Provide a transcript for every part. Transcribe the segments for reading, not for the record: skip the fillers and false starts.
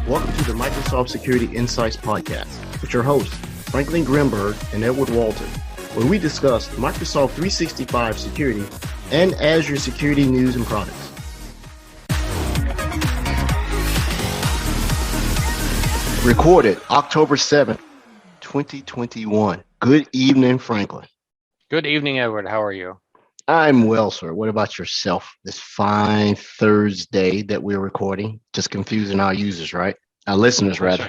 Welcome to the Microsoft Security Insights Podcast with your hosts, Franklin Grimberg and Edward Walton, where we discuss Microsoft 365 security and Azure security news and products. Recorded October 7th, 2021. Good evening, Franklin. Good evening, Edward. How are you? I'm well, sir. What about yourself this fine Thursday that we're recording? Just confusing our users, right? Our listeners, rather.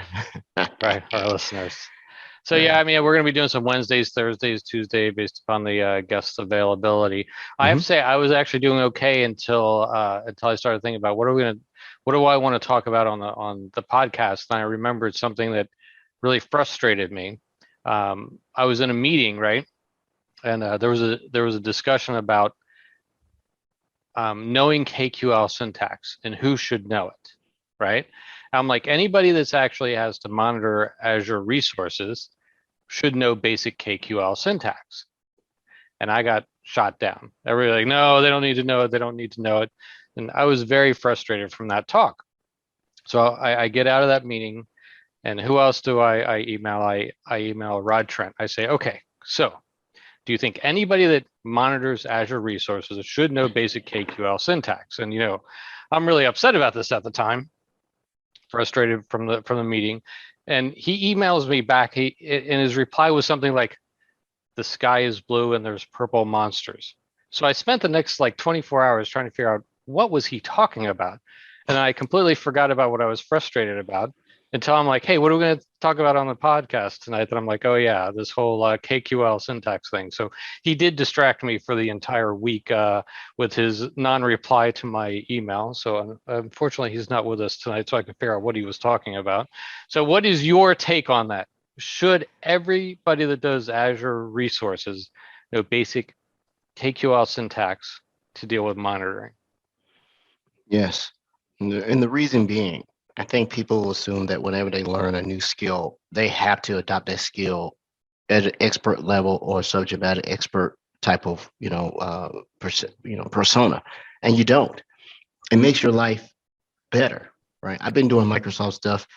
Right, our listeners. So, yeah, I mean, we're going to be doing some Wednesdays, Thursdays, Tuesday, based upon the guest availability. I have to say, I was actually doing okay until I started thinking about what do I want to talk about on the podcast. And I remembered something that really frustrated me. I was in a meeting, right? And there was a discussion about knowing KQL syntax and who should know it, right? I'm like, anybody that's actually has to monitor Azure resources should know basic KQL syntax. And I got shot down. Everybody like, no, they don't need to know it. They don't need to know it. And I was very frustrated from that talk. So I get out of that meeting, and who else do I email? I email Rod Trent. I say, okay, so do you think anybody that monitors Azure resources should know basic KQL syntax? And, I'm really upset about this at the time, frustrated from the meeting. And he emails me back. And his reply was something like, the sky is blue and there's purple monsters. So I spent the next 24 hours trying to figure out what was he talking about. And I completely forgot about what I was frustrated about until I'm like, hey, what are we going to talk about on the podcast tonight? And I'm like, oh yeah, this whole KQL syntax thing. So he did distract me for the entire week with his non-reply to my email. So unfortunately, he's not with us tonight, so I can figure out what he was talking about. So what is your take on that? Should everybody that does Azure resources know basic KQL syntax to deal with monitoring? Yes. And the reason being, I think people assume that whenever they learn a new skill, they have to adopt that skill at an expert level or subject matter expert type of, persona. And you don't. It makes your life better, right? I've been doing Microsoft stuff.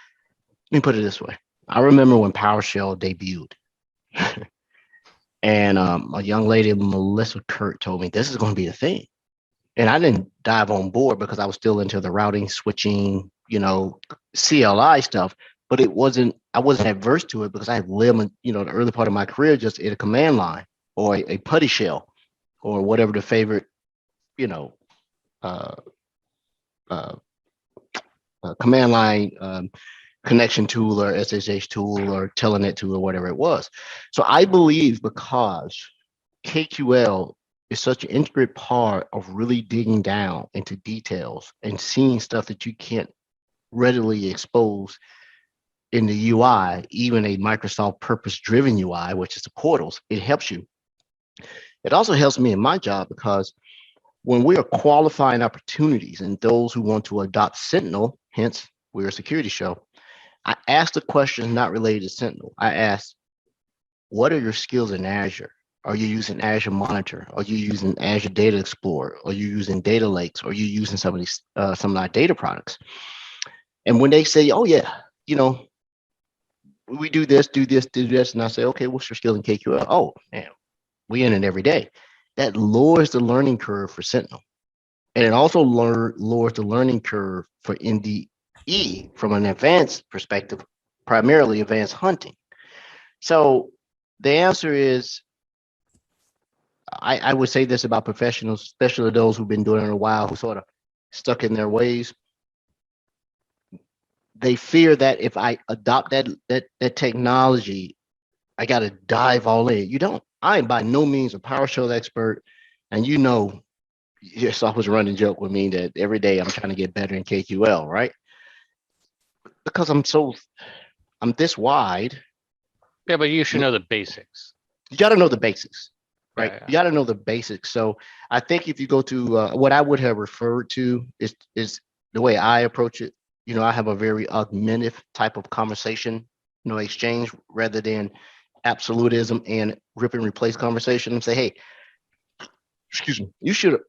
Let me put it this way. I remember when PowerShell debuted. And a young lady, Melissa Kurt, told me this is going to be the thing. And I didn't dive on board because I was still into the routing, switching, CLI stuff. But I wasn't adverse to it because I had lived, the early part of my career just in a command line or a putty shell or whatever the favorite, command line connection tool or SSH tool or Telnet tool or whatever it was. So I believe because KQL is such an intricate part of really digging down into details and seeing stuff that you can't readily expose in the UI, even a Microsoft purpose-driven UI, which is the portals, it helps you. It also helps me in my job because when we are qualifying opportunities and those who want to adopt Sentinel, hence we're a security show, I ask the questions not related to Sentinel. I ask, what are your skills in Azure? Are you using Azure Monitor? Are you using Azure Data Explorer? Are you using data lakes? Are you using some of our data products? And when they say, oh yeah, we do this, and I say, okay, what's your skill in KQL? Oh man, we in it every day. That lowers the learning curve for Sentinel. And it also lowers the learning curve for NDE from an advanced perspective, primarily advanced hunting. So the answer is, I would say this about professionals, especially those who've been doing it a while, who sort of stuck in their ways. They fear that if I adopt that technology, I got to dive all in. You don't. I am by no means a PowerShell expert, and yes, I was a running joke with me that every day I'm trying to get better in KQL, right? Because I'm this wide. Yeah, but you should know the basics. You got to know the basics. Right. Yeah. You got to know the basics. So I think if you go to what I would have referred to is the way I approach it. I have a very augmentative type of conversation, exchange rather than absolutism and rip and replace conversation and say, hey, excuse me, you should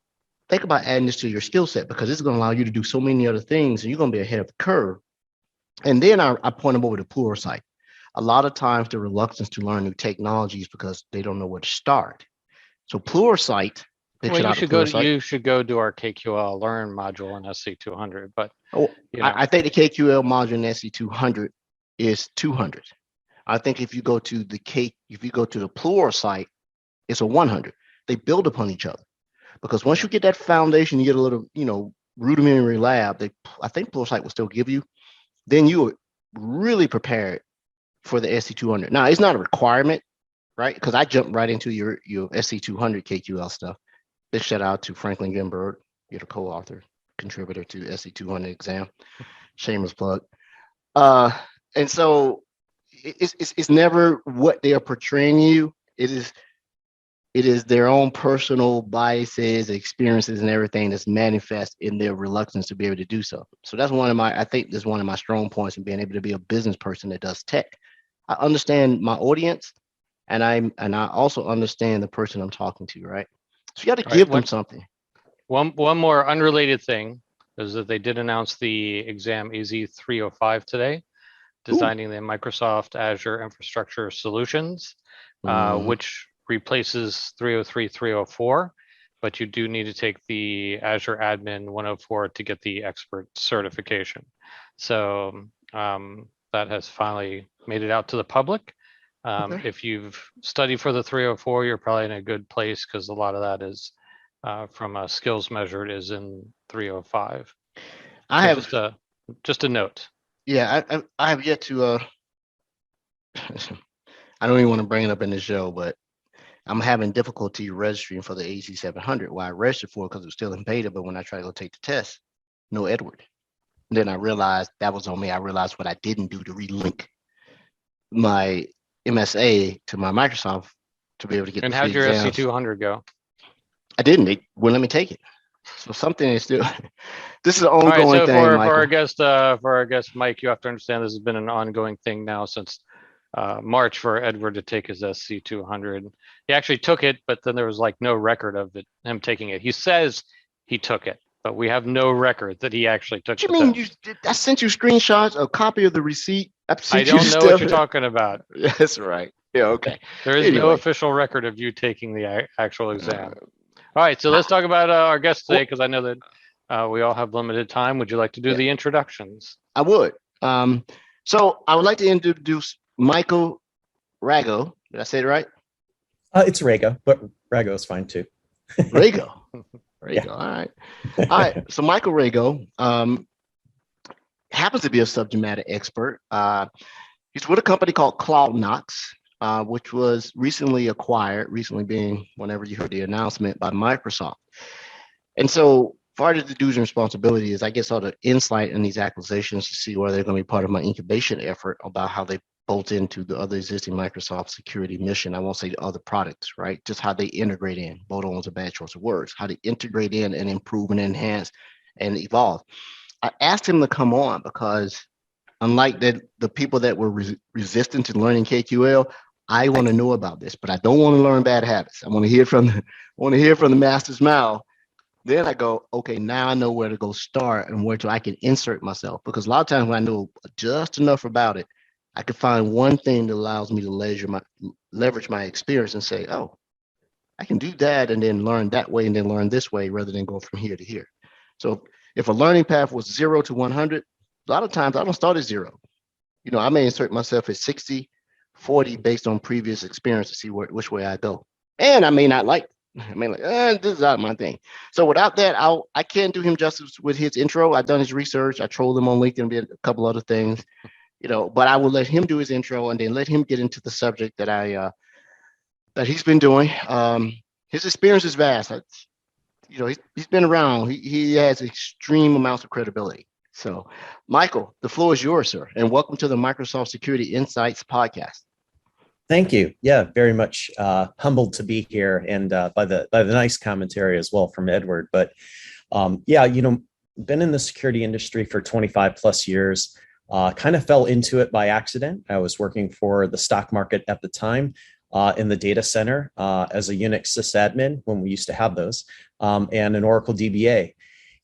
think about adding this to your skill set because it's going to allow you to do so many other things and you're going to be ahead of the curve. And then I point them over to Pluralsight. A lot of times the reluctance to learn new technologies because they don't know where to start. So Pluralsight picks Well, it you out of should go to Pluralsight. you should go do our KQL Learn module in SC200, but Oh, you know, I think the KQL module in SC200 is 200. I think if you go to the Pluralsight, it's a 100. They build upon each other because once you get that foundation, you get a little, rudimentary lab. I think Pluralsight will still give you. Then you are really prepared for the SC200. Now it's not a requirement, right? Because I jumped right into your SC200 KQL stuff. Big shout out to Franklin Gimberg, you're the co-author, contributor to SC200 exam. Shameless plug. And so it's never what they are portraying you. It is their own personal biases, experiences, and everything that's manifest in their reluctance to be able to do so. So that's I think that's one of my strong points in being able to be a business person that does tech. I understand my audience, and I also understand the person I'm talking to, right? So you got to give them something. One more unrelated thing is that they did announce the exam AZ305 today, designing the Microsoft Azure Infrastructure Solutions, which replaces 303, 304, but you do need to take the Azure Admin 104 to get the expert certification. So that has finally made it out to the public. If you've studied for the 304, you're probably in a good place because a lot of that is from a skills measured is in 305. I have just a note. Yeah, I have yet to. I don't even want to bring it up in the show, but I'm having difficulty registering for the AZ700. Well, I registered for it because it was still in beta, but when I tried to go take the test, no Edward. And then I realized that was on me. I realized what I didn't do to relink my MSA to my Microsoft to be able to get. And how'd your SC200 go? I didn't. They wouldn't let me take it. So something is still. This is an ongoing thing, for Michael. for our guest Mike, you have to understand this has been an ongoing thing now since March for Edward to take his SC200. He actually took it, but then there was like no record of him taking it. He says he took it, but we have no record that he actually took it. What you mean? I sent you screenshots, a copy of the receipt. I don't know what you're talking about. That's right. Yeah, okay. There is no official record of you taking the actual exam. All right, so let's talk about our guest today, because I know that we all have limited time. Would you like to do the introductions? I would. So I would like to introduce Michael Raggo. Did I say it right? It's Raggo, but Raggo is fine too. Raggo. Yeah. All right. So Michael Raggo happens to be a subject matter expert. He's with a company called CloudKnox, which was recently acquired, recently being whenever you heard the announcement, by Microsoft. And so part of the duties and responsibility is I get sort of insight in these acquisitions to see whether they're going to be part of my incubation effort about how they bolt into the other existing Microsoft security mission. I won't say the other products, right? Just how they integrate in. Bolt on is a bad choice of words. How they integrate in and improve and enhance and evolve. I asked him to come on because unlike the people that were resistant to learning KQL, I want to know about this, but I don't want to learn bad habits. I want to hear from the master's mouth. Then I go, okay, now I know where to go start and where I can insert myself. Because a lot of times when I know just enough about it, I can find one thing that allows me to leverage my experience and say, oh, I can do that and then learn that way and then learn this way rather than go from here to here. So if a learning path was 0 to 100, a lot of times I don't start at 0. I may insert myself at 60, 40 based on previous experience to see which way I go. And I may not like this is not my thing. So without that, I can't do him justice with his intro. I've done his research. I trolled him on LinkedIn, did a couple other things, but I will let him do his intro and then let him get into the subject that he's been doing. His experience is vast. He's been around. He has extreme amounts of credibility. So, Michael, the floor is yours, sir, and welcome to the Microsoft Security Insights podcast. Thank you. Yeah, very much humbled to be here, and by the nice commentary as well from Edward. But been in the security industry for 25 plus years. Kind of fell into it by accident. I was working for the stock market at the time in the data center as a Unix sysadmin when we used to have those, and an Oracle DBA.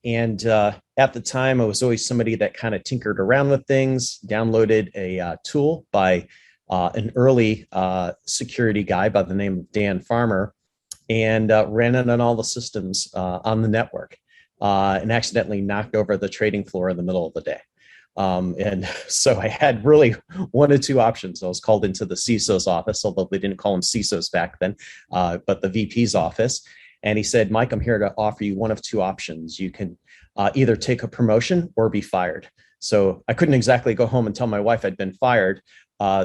And at the time, I was always somebody that kind of tinkered around with things, downloaded a tool by an early security guy by the name of Dan Farmer, and ran it on all the systems on the network, and accidentally knocked over the trading floor in the middle of the day. And so I had really one of two options. I was called into the CISO's office, although they didn't call them CISOs back then, but the VP's office. And he said, Mike, I'm here to offer you one of two options. You can either take a promotion or be fired. So I couldn't exactly go home and tell my wife I'd been fired.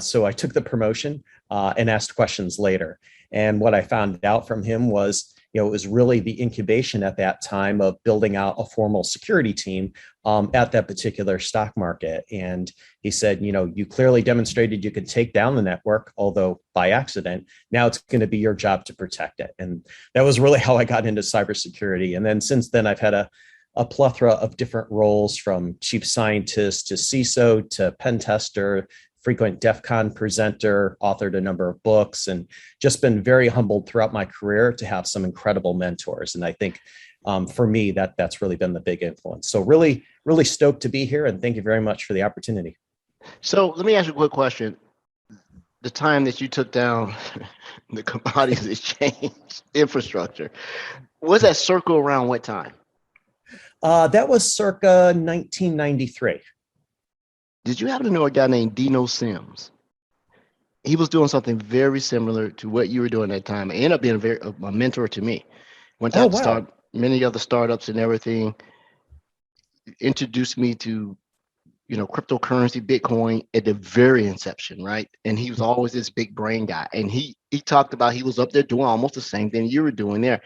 So I took the promotion and asked questions later. And what I found out from him was, it was really the incubation at that time of building out a formal security team at that particular stock market. And he said, you clearly demonstrated you could take down the network, although by accident. Now it's going to be your job to protect it. And that was really how I got into cybersecurity. And then since then, I've had a plethora of different roles, from chief scientist to CISO to pen tester, frequent DEF CON presenter, authored a number of books, and just been very humbled throughout my career to have some incredible mentors. And I think for me, that's really been the big influence. So really, really stoked to be here. And thank you very much for the opportunity. So let me ask you a quick question. The time that you took down the commodities exchange infrastructure, was that circle around what time? That was circa 1993. Did you happen to know a guy named Dino Sims? He was doing something very similar to what you were doing at that time. He ended up being a mentor to me. Went out to start many other startups and everything. Introduced me to, cryptocurrency, Bitcoin at the very inception, right? And he was always this big brain guy. And he talked about he was up there doing almost the same thing you were doing there,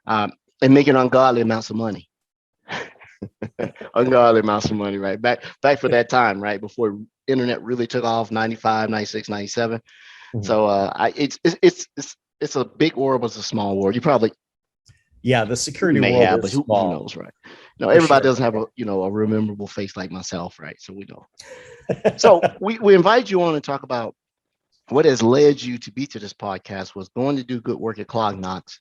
and making ungodly amounts of money. Ungodly amounts of money, right? Back for that time, right? Before internet really took off, 95, 96, 97. Mm-hmm. So it's a big world, but it's a small world. You probably the security world is small. Who knows, right? No, everybody doesn't have a rememberable face like myself, right? So we know. So we invite you on to talk about what has led you to be to this podcast. Was going to do good work at CloudKnox,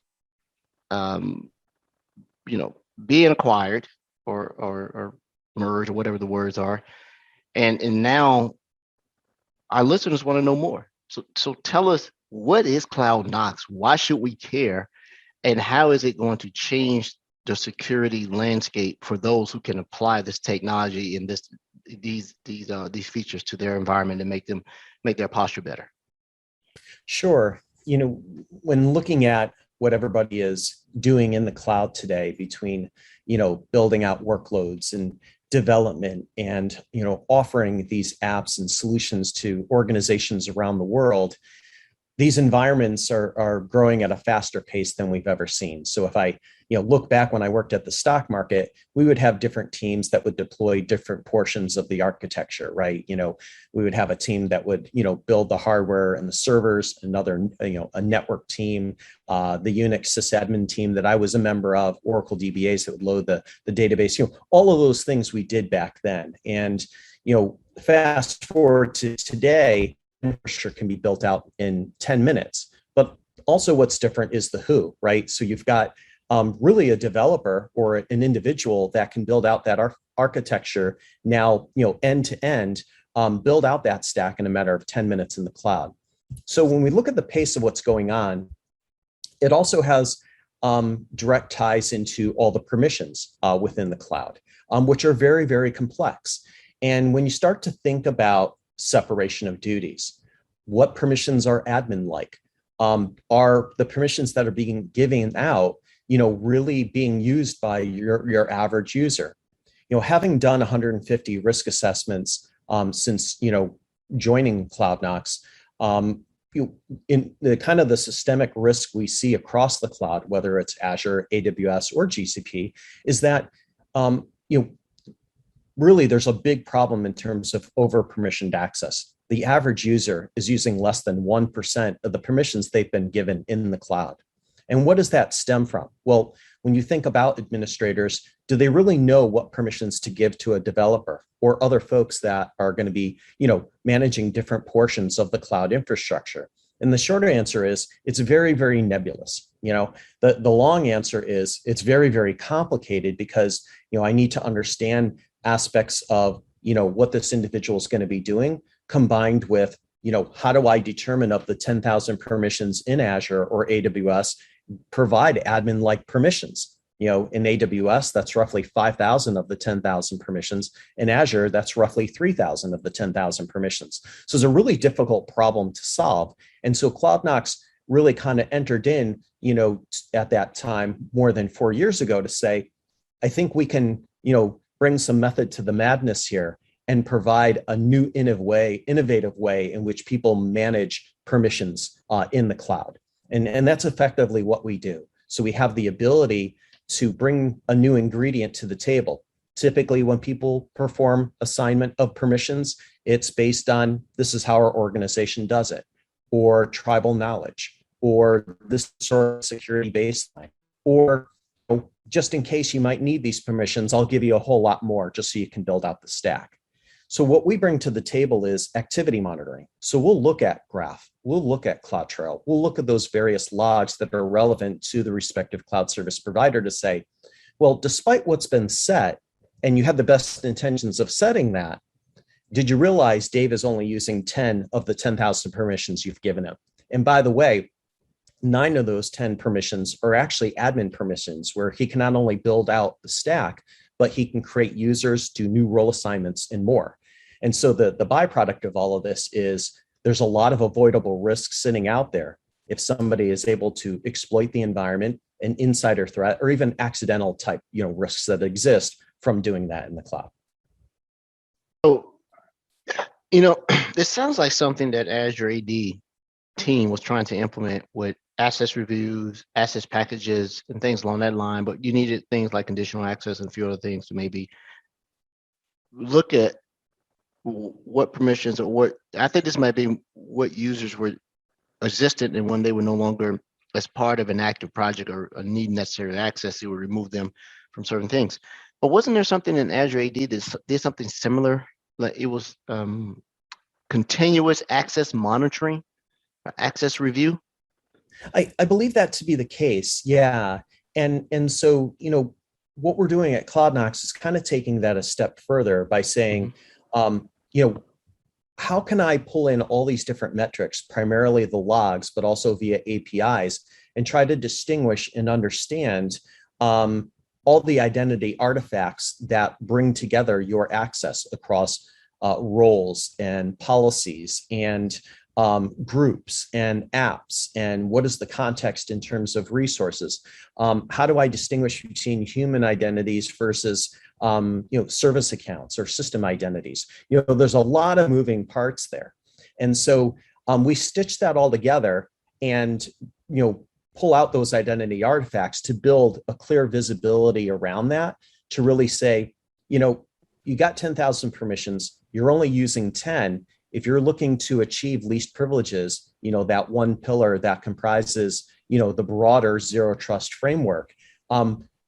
being acquired or merged, or whatever the words are, and now our listeners want to know more. So tell us, what is CloudKnox? Why should we care? And how is it going to change the security landscape for those who can apply this technology and these features to their environment and make their posture better? Sure. When looking at what everybody is doing in the cloud today, between building out workloads and development and offering these apps and solutions to organizations around the world, these environments are growing at a faster pace than we've ever seen. So if I look back when I worked at the stock market, we would have different teams that would deploy different portions of the architecture, right? We would have a team that would build the hardware and the servers, another a network team, the Unix sysadmin team that I was a member of, Oracle DBAs that would load the database, all of those things we did back then. And fast forward to today, infrastructure can be built out in 10 minutes. But also what's different is the who, right? So you've got really a developer or an individual that can build out that architecture now, end to end, build out that stack in a matter of 10 minutes in the cloud. So when we look at the pace of what's going on, it also has direct ties into all the permissions within the cloud, which are very, very complex. And when you start to think about separation of duties, what permissions are admin like? Are the permissions that are being given out, really being used by your average user? Having done 150 risk assessments since joining CloudKnox, in the kind of the systemic risk we see across the cloud, whether it's Azure, AWS, or GCP, is that really there's a big problem in terms of over-permissioned access. The average user is using less than 1% of the permissions they've been given in the cloud. And what does that stem from? Well, when you think about administrators, do they really know what permissions to give to a developer or other folks that are going to be, managing different portions of the cloud infrastructure? And the shorter answer is it's very, very nebulous. The long answer is it's very, very complicated because, I need to understand aspects of, what this individual is going to be doing combined with, how do I determine of the 10,000 permissions in Azure or AWS, provide admin-like permissions. In AWS, that's roughly 5,000 of the 10,000 permissions. In Azure, that's roughly 3,000 of the 10,000 permissions. So it's a really difficult problem to solve. And so CloudKnox really kind of entered in, at that time, more than 4 years ago, to say, I think we can, bring some method to the madness here and provide a new innovative way in which people manage permissions in the cloud. And that's effectively what we do. So we have the ability to bring a new ingredient to the table. Typically, when people perform assignment of permissions, it's based on this is how our organization does it, or tribal knowledge, or this sort of security baseline, or just in case you might need these permissions, I'll give you a whole lot more just so you can build out the stack. So what we bring to the table is activity monitoring. So we'll look at Graph, we'll look at CloudTrail, we'll look at those various logs that are relevant to the respective cloud service provider to say, well, despite what's been set, and you had the best intentions of setting that, did you realize Dave is only using 10 of the 10,000 permissions you've given him? And by the way, 9 of those 10 permissions are actually admin permissions, where he can not only build out the stack, but he can create users, do new role assignments, and more. And so the byproduct of all of this is there's a lot of avoidable risks sitting out there if somebody is able to exploit the environment, an insider threat, or even accidental type risks that exist from doing that in the cloud. So, this sounds like something that Azure AD team was trying to implement with access reviews, access packages, and things along that line, but you needed things like conditional access and a few other things to maybe look at what permissions or what, I think this might be what users were existent, and when they were no longer as part of an active project or need necessary access, it would remove them from certain things. But wasn't there something in Azure AD that did something similar? Like it was continuous access monitoring, access review? I believe that to be the case, yeah. And so, what we're doing at CloudKnox is kind of taking that a step further by saying, how can I pull in all these different metrics, primarily the logs, but also via APIs, and try to distinguish and understand all the identity artifacts that bring together your access across roles and policies and groups and apps, and what is the context in terms of resources? How do I distinguish between human identities versus service accounts or system identities? There's a lot of moving parts there, and so we stitch that all together and pull out those identity artifacts to build a clear visibility around that, to really say, you got 10,000 permissions, you're only using 10. If you're looking to achieve least privileges, that one pillar that comprises, the broader zero trust framework,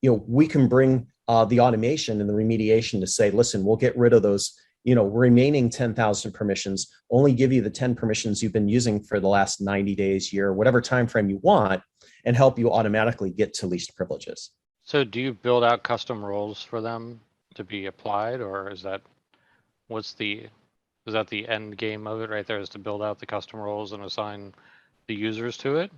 we can bring the automation and the remediation to say, listen, we'll get rid of those, remaining 10,000 permissions, only give you the 10 permissions you've been using for the last 90 days, year, whatever time frame you want, and help you automatically get to least privileges. So do you build out custom roles for them to be applied, or is that the end game of it right there, is to build out the custom roles and assign the users to it?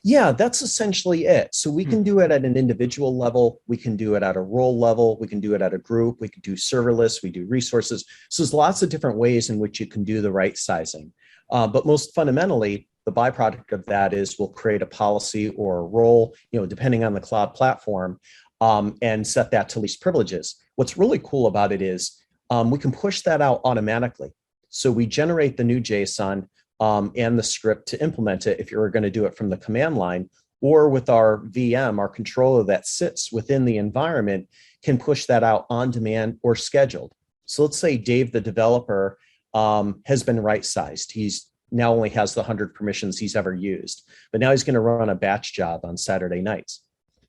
Yeah, that's essentially it. So we can do it at an individual level. We can do it at a role level. We can do it at a group. We can do serverless. We do resources. So there's lots of different ways in which you can do the right sizing. But most fundamentally, the byproduct of that is we'll create a policy or a role, depending on the cloud platform, and set that to least privileges. What's really cool about it is we can push that out automatically. So we generate the new JSON and the script to implement it if you're going to do it from the command line, or with our VM, our controller that sits within the environment can push that out on demand or scheduled. So let's say Dave, the developer, has been right-sized. He's now only has the 100 permissions he's ever used, but now he's going to run a batch job on Saturday nights.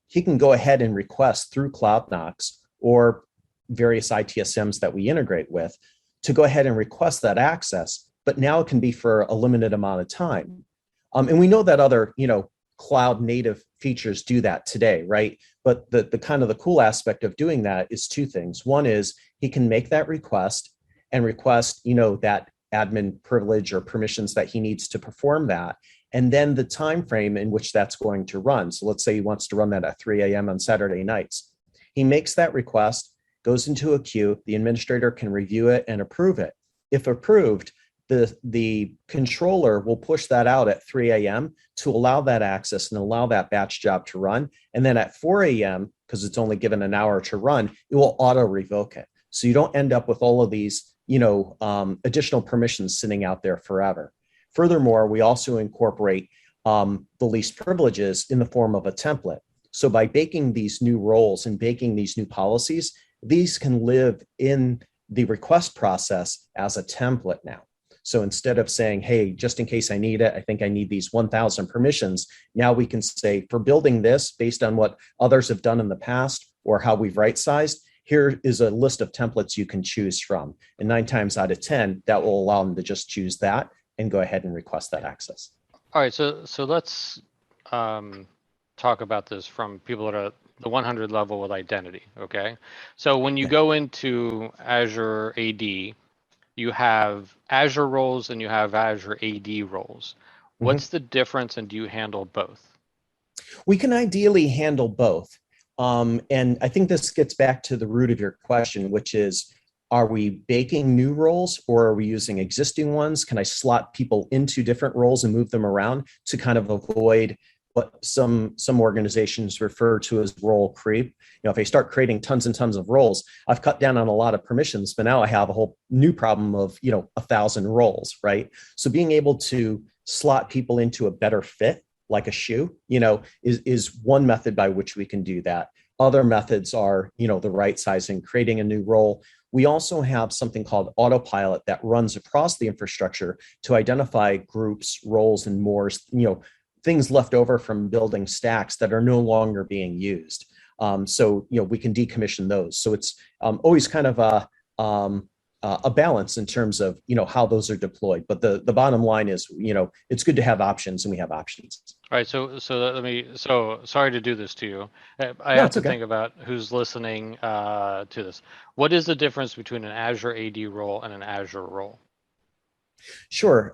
He can go ahead and request through CloudKnox or various ITSMs that we integrate with to go ahead and request that access, but now it can be for a limited amount of time. And we know that other, cloud native features do that today, right? But the kind of the cool aspect of doing that is two things. One is he can make that request and request, that admin privilege or permissions that he needs to perform that. And then the time frame in which that's going to run. So let's say he wants to run that at 3 a.m. on Saturday nights. He makes that request, goes into a queue. The administrator can review it and approve it. If approved, the controller will push that out at 3 a.m. to allow that access and allow that batch job to run. And then at 4 a.m., because it's only given an hour to run, it will auto revoke it. So you don't end up with all of these, additional permissions sitting out there forever. Furthermore, we also incorporate the least privileges in the form of a template. So by baking these new roles and baking these new policies, these can live in the request process as a template now. So instead of saying, hey, just in case I need it, I think I need these 1,000 permissions. Now we can say, for building this based on what others have done in the past or how we've right-sized, here is a list of templates you can choose from. And 9 times out of 10, that will allow them to just choose that and go ahead and request that access. All right, so let's talk about this from people that are the 100 level with identity, okay? So when you go into Azure AD, you have Azure roles and you have Azure AD roles. What's the difference, and do you handle both? We can ideally handle both. And I think this gets back to the root of your question, which is, are we baking new roles or are we using existing ones? Can I slot people into different roles and move them around to kind of avoid what some organizations refer to as role creep? If I start creating tons and tons of roles, I've cut down on a lot of permissions, but now I have a whole new problem of 1,000 roles, right? So being able to slot people into a better fit, like a shoe, is one method by which we can do that. Other methods are, the right sizing, creating a new role. We also have something called autopilot that runs across the infrastructure to identify groups, roles, and more, things left over from building stacks that are no longer being used. So we can decommission those. So it's always kind of a balance in terms of how those are deployed. But the bottom line is it's good to have options, and we have options. All right, so sorry to do this to you. I have to think about who's listening to this. What is the difference between an Azure AD role and an Azure role? Sure.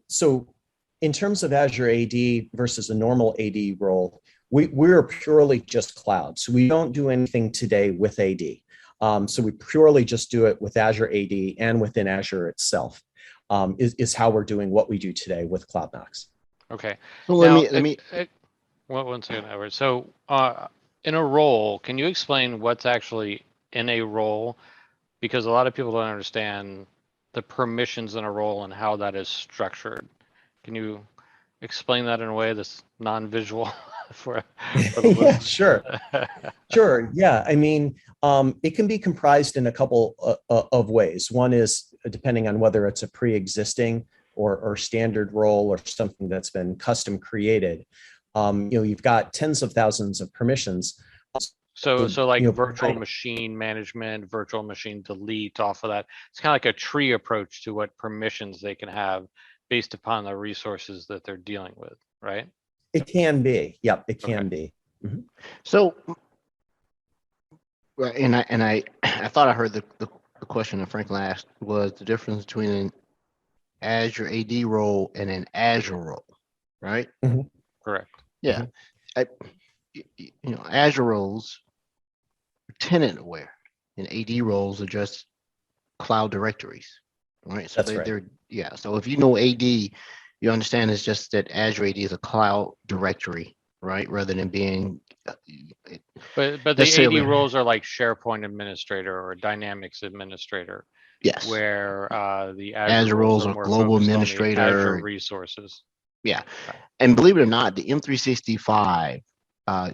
So in terms of Azure AD versus a normal AD role, we're purely just cloud. So we don't do anything today with AD. So we purely just do it with Azure AD and within Azure itself, is how we're doing what we do today with CloudKnox. Okay. So let me one second, Edward. So in a role, can you explain what's actually in a role? Because a lot of people don't understand the permissions in a role and how that is structured. Can you explain that in a way that's non-visual for the listeners? Sure. Yeah. I mean, it can be comprised in a couple of ways. One is depending on whether it's a pre-existing or standard role or something that's been custom created. You've got tens of thousands of permissions. So like virtual machine management, virtual machine delete off of that. It's kind of like a tree approach to what permissions they can have based upon the resources that they're dealing with, right? It can be. Yep, it can be. Mm-hmm. So, and I thought I heard the question that Franklin asked was the difference between an Azure AD role and an Azure role, right? Mm-hmm. Correct. Yeah. Azure roles are tenant aware, and AD roles are just cloud directories, right? So they're So if you know AD, you understand it's just that Azure AD is a cloud directory, right? Rather than being. But the AD roles are like SharePoint administrator or Dynamics administrator. Yes. Where the Azure roles are global administrator, Azure resources. Yeah, and believe it or not, the M365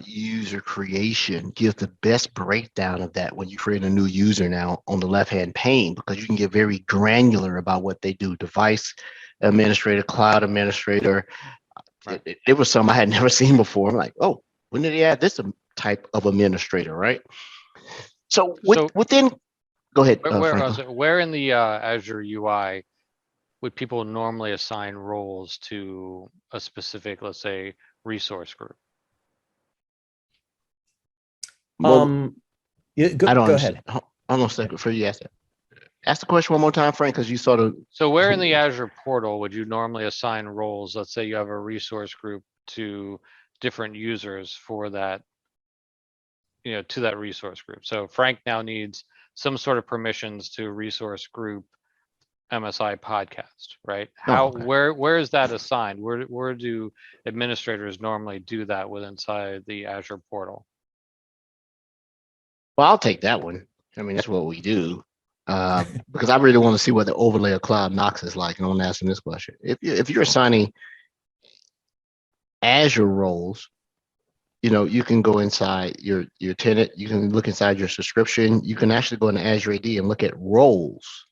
user creation gives the best breakdown of that when you create a new user now on the left-hand pane, because you can get very granular about what they do. Device administrator, cloud administrator. Right. It was something I had never seen before. I'm like, oh, when did they add this type of administrator, right? So within, go ahead. Where in the Azure UI would people normally assign roles to a specific, let's say, resource group? Well, Yeah, I don't go understand. ahead. Hold on a second before you ask that. Ask the question one more time, Frank, because you sort of. So where in the Azure portal would you normally assign roles? Let's say you have a resource group to different users for that, to that resource group. So Frank now needs some sort of permissions to resource group MSI podcast, right? Oh, okay. Where is that assigned? Where do administrators normally do that with inside the Azure portal? Well, I'll take that one. I mean, that's what we do. Because I really want to see what the overlay of CloudKnox is like, and I'm asking this question. If you're assigning Azure roles, you can go inside your tenant, you can look inside your subscription, you can actually go into Azure AD and look at roles.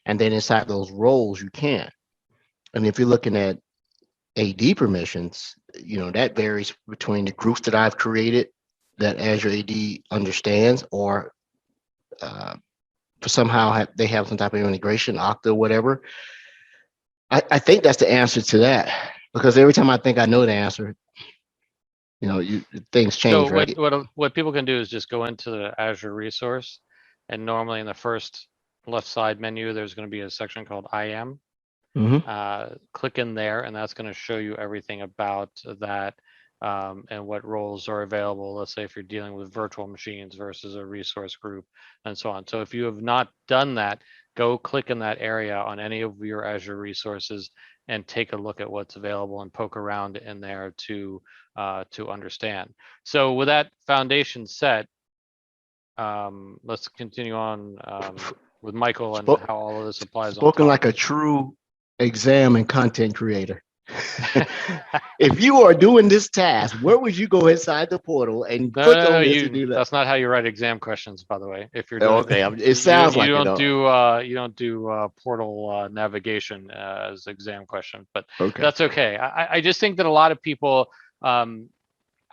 And then inside those roles, you can. And if you're looking at AD permissions, that varies between the groups that I've created that Azure AD understands, or somehow they have some type of integration, Okta, whatever. I think that's the answer to that, because every time I think I know the answer, things change, So right? what people can do is just go into the Azure resource, and normally in the first left side menu, there's going to be a section called IAM. Click in there, and that's going to show you everything about that, and what roles are available. Let's say if you're dealing with virtual machines versus a resource group and so on. So if you have not done that, go click in that area on any of your Azure resources and take a look at what's available and poke around in there to understand. So with that foundation set, let's continue on with Michael and how all of this applies. Spoken like a true exam and content creator. If you are doing this task, where would you go inside the portal and click on this and do that? That's not how you write exam questions, by the way. If you're doing it sounds like you don't do portal navigation as exam question, but that's okay. I just think that a lot of people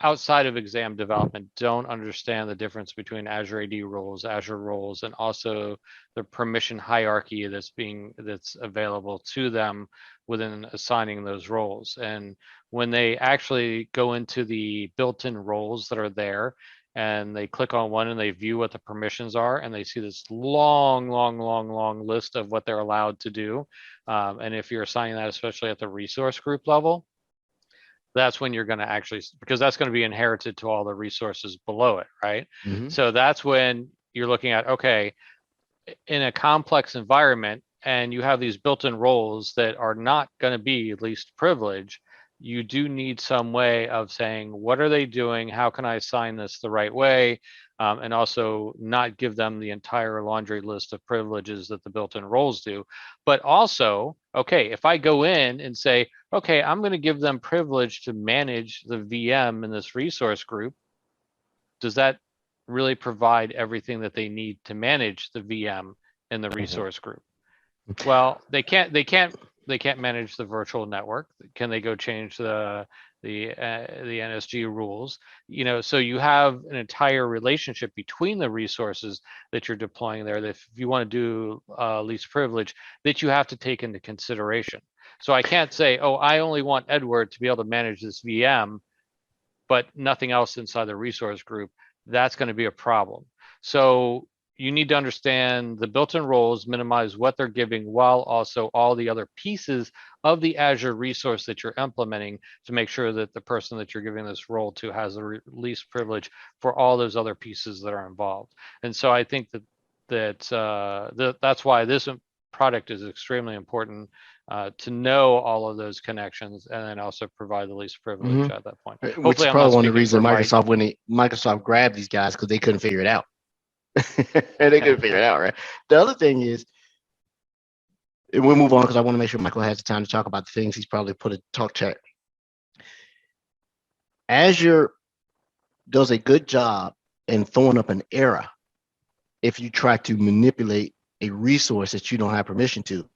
outside of exam development don't understand the difference between Azure AD roles, Azure roles, and also the permission hierarchy that's available to them within assigning those roles. And when they actually go into the built-in roles that are there, and they click on one and they view what the permissions are, and they see this long list of what they're allowed to do. And if you're assigning that, especially at the resource group level, that's when you're going to actually, because that's going to be inherited to all the resources below it, right? So that's when you're looking at, okay, in a complex environment, and you have these built-in roles that are not going to be least privilege, you do need some way of saying, what are they doing? How can I assign this the right way? And also not give them the entire laundry list of privileges that the built-in roles do. But also, okay, if I go in and say, okay, I'm going to give them privilege to manage the VM in this resource group, does that really provide everything that they need to manage the VM in the resource group? Well, they can't manage the virtual network. Can they go change the NSG rules? So you have an entire relationship between the resources that you're deploying there, that if you want to do least privilege, that you have to take into consideration. So I can't say, oh, I only want Edward to be able to manage this VM, but nothing else inside the resource group. That's going to be a problem. So you need to understand the built-in roles, minimize what they're giving, while also all the other pieces of the Azure resource that you're implementing, to make sure that the person that you're giving this role to has the least privilege for all those other pieces that are involved. And so I think that's why this product is extremely important, to know all of those connections, and then also provide the least privilege at that point. Which is probably one of the reasons Microsoft grabbed these guys, because they couldn't figure it out. And they couldn't figure it out, right? The other thing is, and we'll move on because I want to make sure Michael has the time to talk about the things he's probably put in talk chat. Azure does a good job in throwing up an error if you try to manipulate a resource that you don't have permission to.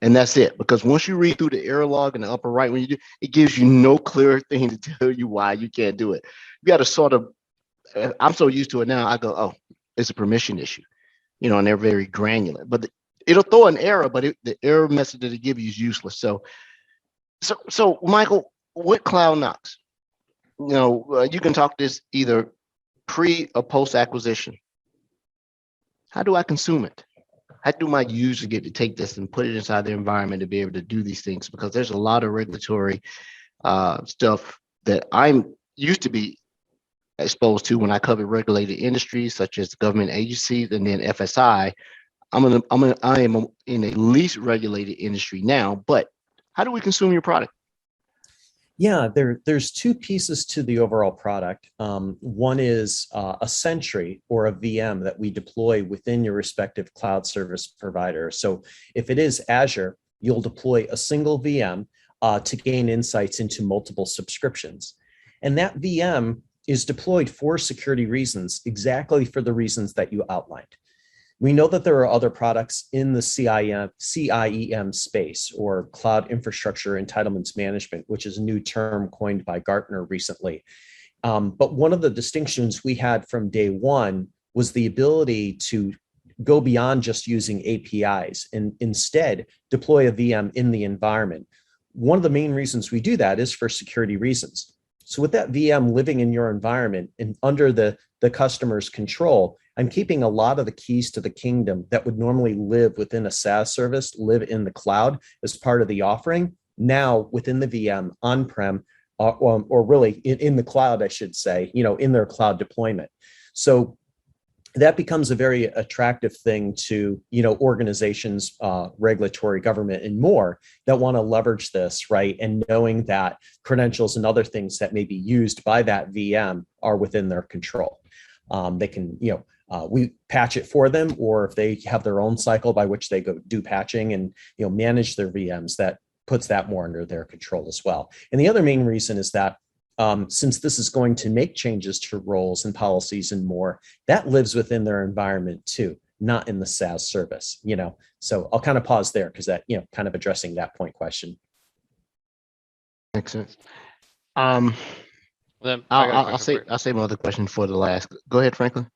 And that's it. Because once you read through the error log in the upper right, when you do, it gives you no clear thing to tell you why you can't do it. You got to sort of, I'm so used to it now, I go, oh, it's a permission issue, and they're very granular. But it'll throw an error, but the error message that it gives you is useless. So Michael, with CloudKnox, you can talk this either pre or post acquisition. How do I consume it? How do my user get to take this and put it inside their environment to be able to do these things? Because there's a lot of regulatory stuff that I'm used to be exposed to when I cover regulated industries such as government agencies and then FSI. I am in a least regulated industry now, but how do we consume your product? Yeah, there's two pieces to the overall product. One is a Sentry or a VM that we deploy within your respective cloud service provider. So if it is Azure, you'll deploy a single VM to gain insights into multiple subscriptions. And that VM is deployed for security reasons, exactly for the reasons that you outlined. We know that there are other products in the CIEM space, or Cloud Infrastructure Entitlements Management, which is a new term coined by Gartner recently. But one of the distinctions we had from day one was the ability to go beyond just using APIs and instead deploy a VM in the environment. One of the main reasons we do that is for security reasons. So with that VM living in your environment and under the customer's control, I'm keeping a lot of the keys to the kingdom that would normally live within a SaaS service, live in the cloud as part of the offering, now within the VM on-prem, or really in the cloud, I should say, in their cloud deployment. So that becomes a very attractive thing to, organizations, regulatory, government, and more that want to leverage this, right? And knowing that credentials and other things that may be used by that VM are within their control. They can, we patch it for them, or if they have their own cycle by which they go do patching and, manage their VMs, that puts that more under their control as well. And the other main reason is that since this is going to make changes to roles and policies and more, that lives within their environment too, not in the SaaS service, So I'll kind of pause there because that, kind of addressing that point question. Makes sense. Then I'll say my other question for the last. Go ahead, Franklin.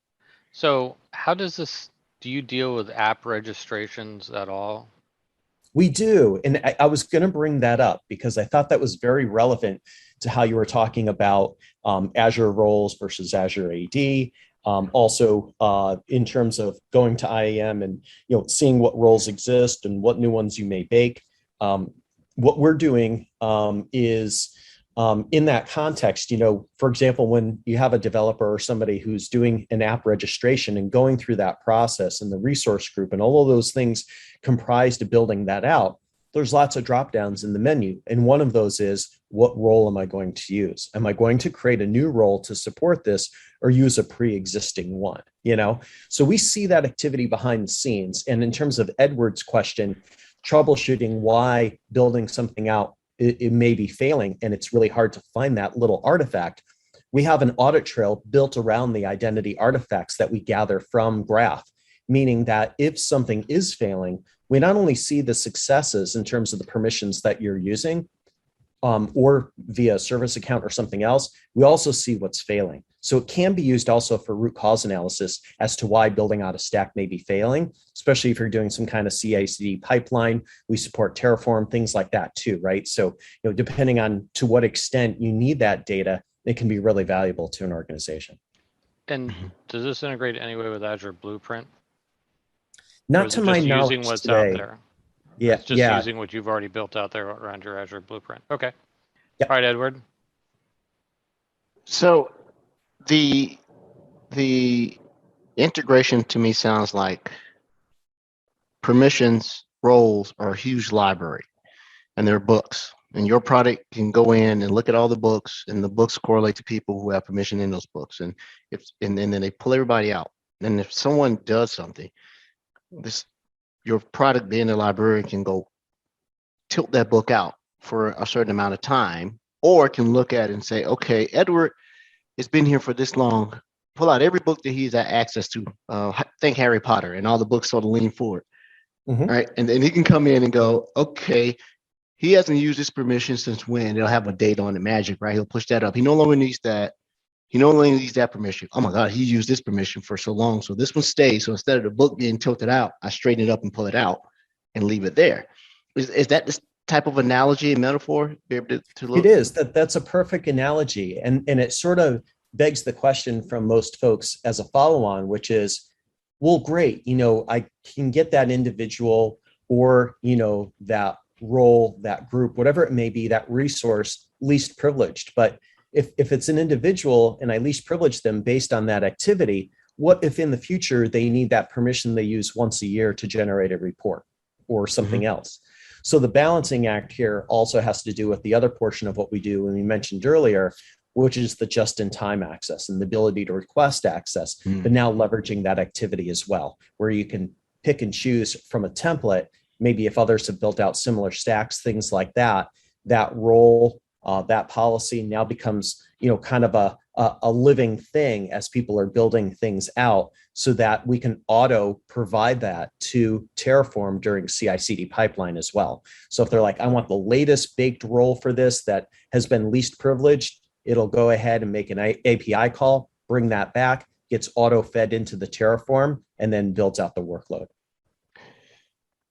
So how does this, do you deal with app registrations at all? We do. And I was going to bring that up because I thought that was very relevant to how you were talking about Azure roles versus Azure AD. Also, in terms of going to IAM and seeing what roles exist and what new ones you may bake. What we're doing is in that context, for example, when you have a developer or somebody who's doing an app registration and going through that process and the resource group and all of those things comprised of building that out, there's lots of drop downs in the menu. And one of those is, what role am I going to use? Am I going to create a new role to support this or use a pre-existing one? So we see that activity behind the scenes. And in terms of Edward's question, troubleshooting why building something out, it may be failing and it's really hard to find that little artifact. We have an audit trail built around the identity artifacts that we gather from Graph, meaning that if something is failing, we not only see the successes in terms of the permissions that you're using, or via service account or something else, we also see what's failing. So it can be used also for root cause analysis as to why building out a stack may be failing, especially if you're doing some kind of CI/CD pipeline. We support Terraform, things like that too, right? So, depending on to what extent you need that data, it can be really valuable to an organization. And does this integrate anyway with Azure Blueprint? Not to my knowledge using what's today. out there? Yeah, it's just using what you've already built out there around your Azure Blueprint. Okay. Yep. All right, Edward. So the integration to me sounds like permissions, roles are a huge library, and they're books. And your product can go in and look at all the books, and the books correlate to people who have permission in those books. And then they pull everybody out. And if someone does something, your product being a librarian can go tilt that book out for a certain amount of time, or can look at it and say, okay, Edward has been here for this long, pull out every book that he's had access to, think Harry Potter, and all the books sort of lean forward, right? And then he can come in and go, okay, he hasn't used this permission since when? They'll have a date on it, magic, right? He'll push that up. He no longer needs that. he no longer needs that permission. Oh my God, he used this permission for so long. So this one stays. So instead of the book being tilted out, I straighten it up and pull it out and leave it there. Is that this type of analogy and metaphor? Be able to It look? is that's a perfect analogy, and it sort of begs the question from most folks as a follow-on, which is, well, great, I can get that individual or that role, that group, whatever it may be, that resource least privileged. But if it's an individual and I least privilege them based on that activity, what if in the future they need that permission they use once a year to generate a report or something else? So the balancing act here also has to do with the other portion of what we do, and we mentioned earlier, which is the just-in-time access and the ability to request access, but now leveraging that activity as well, where you can pick and choose from a template. Maybe if others have built out similar stacks, things like that, that role, that policy now becomes, kind of a living thing as people are building things out, so that we can auto provide that to Terraform during CI/CD pipeline as well. So if they're like, I want the latest baked role for this that has been least privileged, it'll go ahead and make an API call, bring that back, gets auto fed into the Terraform, and then builds out the workload.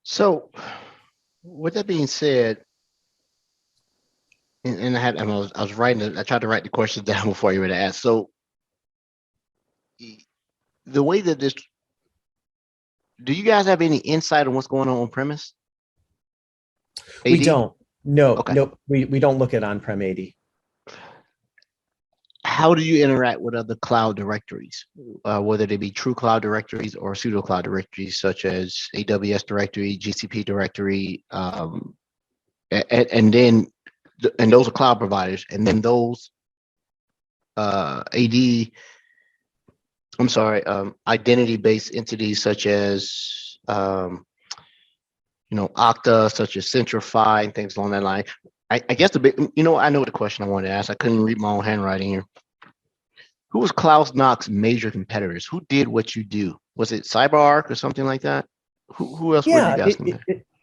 So with that being said, and I was writing, I tried to write the questions down before you were to ask. So the way that this, do you guys have any insight on what's going on premise? AD? We don't. No, Okay. Nope. We don't look at on-prem AD. How do you interact with other cloud directories, whether they be true cloud directories or pseudo cloud directories, such as AWS directory, GCP directory, and then those are cloud providers, and then those identity-based entities such as Okta, such as Centrify, and things along that line. I guess I know the question I wanted to ask. I couldn't read my own handwriting here. Who was CloudKnox major competitors? Who did what you do? Was it CyberArk or something like that? Who else were you guys?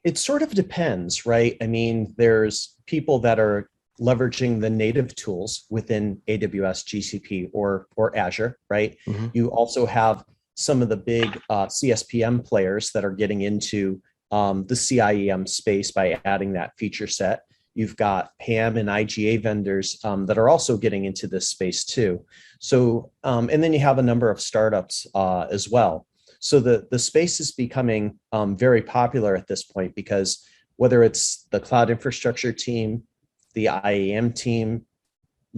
It sort of depends, right? I mean, there's people that are leveraging the native tools within AWS, GCP, or Azure, right? Mm-hmm. You also have some of the big CSPM players that are getting into the CIEM space by adding that feature set. You've got PAM and IGA vendors that are also getting into this space too. So, and then you have a number of startups as well. So the space is becoming very popular at this point, because whether it's the cloud infrastructure team, the IAM team,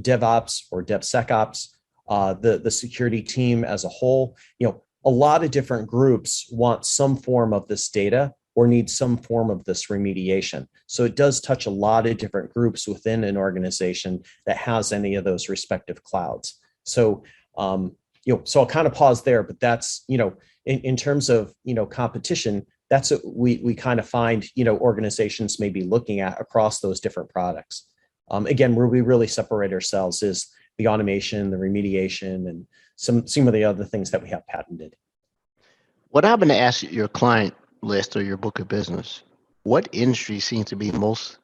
DevOps or DevSecOps, the security team as a whole, a lot of different groups want some form of this data or need some form of this remediation. So it does touch a lot of different groups within an organization that has any of those respective clouds. So, so I'll kind of pause there, but that's, in terms of, competition, that's what we kind of find, organizations may be looking at across those different products. Again, where we really separate ourselves is the automation, the remediation, and some of the other things that we have patented. What happened to ask your client list or your book of business? What industry seems to be most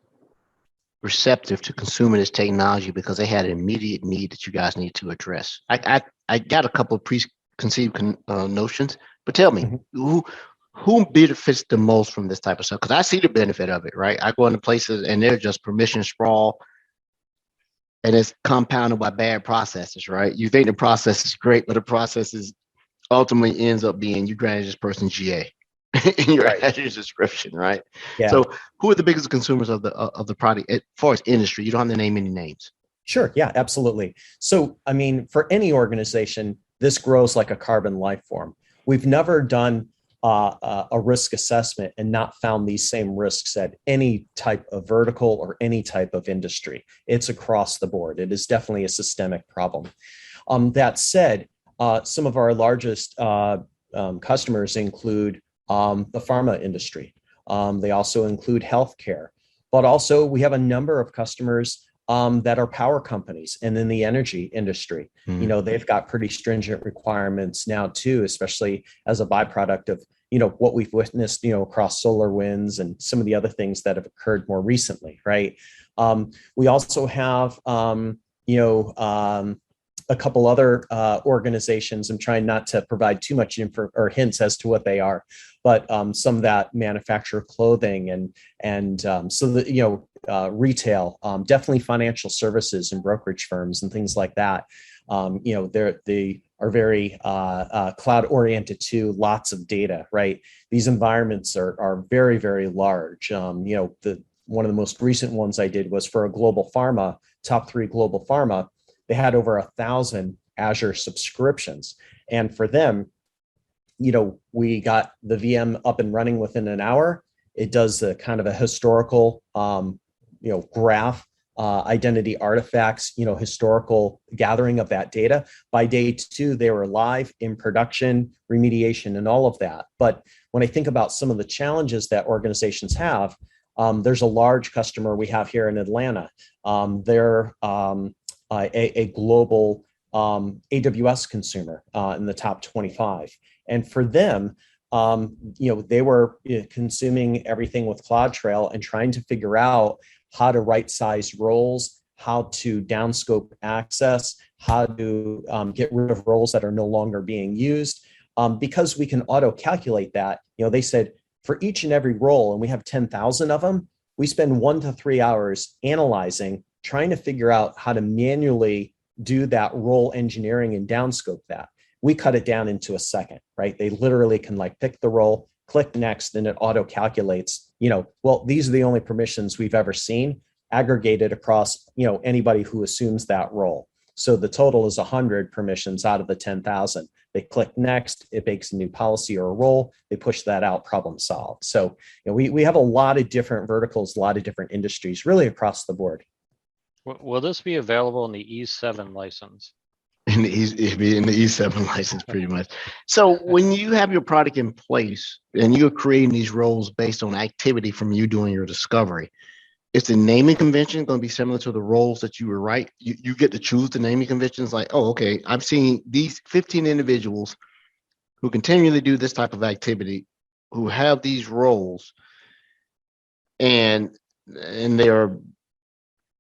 receptive to consuming this technology because they had an immediate need that you guys need to address? I got a couple of preconceived notions, but tell me, who benefits the most from this type of stuff? Because I see the benefit of it, right? I go into places and they're just permission sprawl, and it's compounded by bad processes, right? You think the process is great, but the process is ultimately ends up being you granted this person GA in your Azure description, right? Yeah. So who are the biggest consumers of the product as far as industry? You don't have to name any names. Sure. Yeah, absolutely. So, I mean, for any organization, this grows like a carbon life form. We've never done a risk assessment and not found these same risks at any type of vertical or any type of industry. It's across the board. It is definitely a systemic problem. That said, some of our largest customers include the pharma industry. They also include healthcare, but also we have a number of customers that are power companies and in the energy industry. They've got pretty stringent requirements now too, especially as a byproduct of, what we've witnessed, across SolarWinds and some of the other things that have occurred more recently, right? We also have, a couple other organizations. I'm trying not to provide too much info or hints as to what they are, but some that manufacture clothing so that retail, definitely financial services and brokerage firms and things like that. They are very cloud oriented too. Lots of data, right? These environments are very, very large. One of the most recent ones I did was for a global pharma, top 3 global pharma. They had over 1,000 Azure subscriptions, and for them, we got the VM up and running within an hour. It does a kind of a historical, graph, identity artifacts, historical gathering of that data. By day 2, they were live in production, remediation, and all of that. But when I think about some of the challenges that organizations have, there's a large customer we have here in Atlanta. They're a global AWS consumer in the top 25. And for them, they were consuming everything with CloudTrail and trying to figure out how to right size roles, how to downscope access, how to get rid of roles that are no longer being used. Because we can auto calculate that, they said for each and every role, and we have 10,000 of them, we spend 1 to 3 hours analyzing, trying to figure out how to manually do that role engineering and downscope that. We cut it down into a second, right? They literally can pick the role, click next, and it auto calculates, these are the only permissions we've ever seen aggregated across, anybody who assumes that role. So the total is 100 permissions out of the 10,000. They click next, it makes a new policy or a role, they push that out, problem solved. So we have a lot of different verticals, a lot of different industries, really across the board. Will this be available in the E7 license? It'd be in the E7 license, pretty much. So when you have your product in place and you're creating these roles based on activity from you doing your discovery, is the naming convention going to be similar to the roles that you were right? You get to choose the naming conventions, like, oh, okay, I've seen these 15 individuals who continually do this type of activity, who have these roles, and they are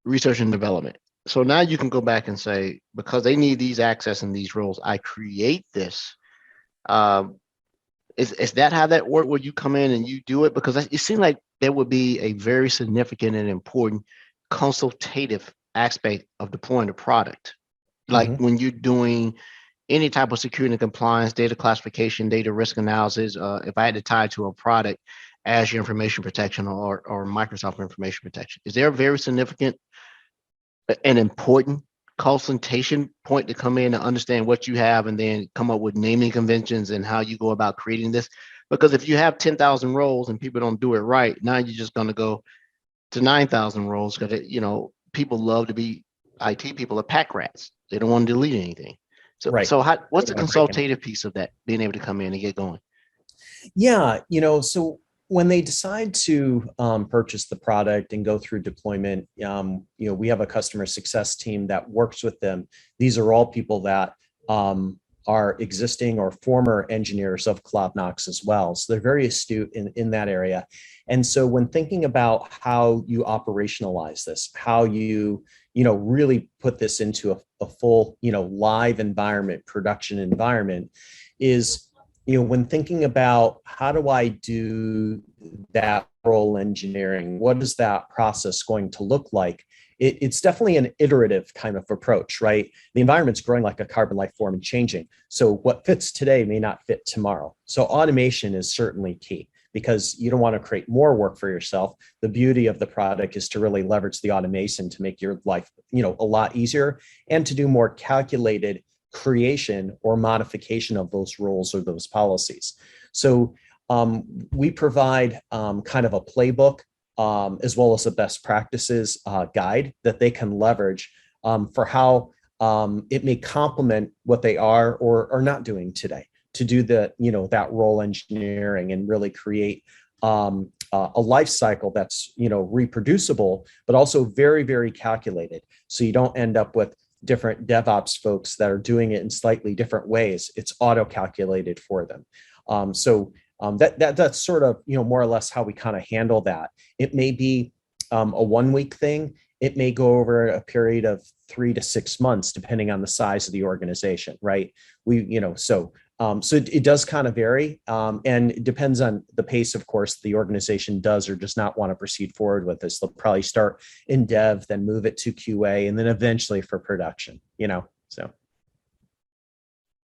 research and development. So now you can go back and say, because they need these access in these roles, I create this. Is that how that work? Where you come in and you do it? Because it seems like there would be a very significant and important consultative aspect of deploying the product. Like when you're doing any type of security and compliance, data classification, data risk analysis, if I had to tie it to a product, Azure Information Protection or Microsoft Information Protection, is there a very significant and important consultation point to come in and understand what you have and then come up with naming conventions and how you go about creating this? Because if you have 10,000 roles and people don't do it right, now you're just going to go to 9,000 roles because, people love to be IT people are pack rats. They don't want to delete anything. So, right. So what's the consultative piece of that, being able to come in and get going? Yeah, so when they decide to purchase the product and go through deployment, we have a customer success team that works with them. These are all people that are existing or former engineers of CloudKnox as well. So they're very astute in that area. And so when thinking about how you operationalize this, how you really put this into a full, live environment, production environment, is when thinking about how do I do that role engineering, what is that process going to look like? It's definitely an iterative kind of approach, right? The environment's growing like a carbon life form and changing. So what fits today may not fit tomorrow. So automation is certainly key because you don't want to create more work for yourself. The beauty of the product is to really leverage the automation to make your life, a lot easier and to do more calculated creation or modification of those roles or those policies. So we provide kind of a playbook as well as a best practices guide that they can leverage for how it may complement what they are or are not doing today to do that role engineering and really create a life cycle that's reproducible, but also very, very calculated. So you don't end up with different DevOps folks that are doing it in slightly different ways. It's auto calculated for them. That's sort of more or less how we kind of handle that. It may be a 1 week thing. it may go over a period of 3 to 6 months, depending on the size of the organization, right? So it does kind of vary, and it depends on the pace, of course, the organization does or does not want to proceed forward with this. They'll probably start in dev, then move it to QA, and then eventually for production, so.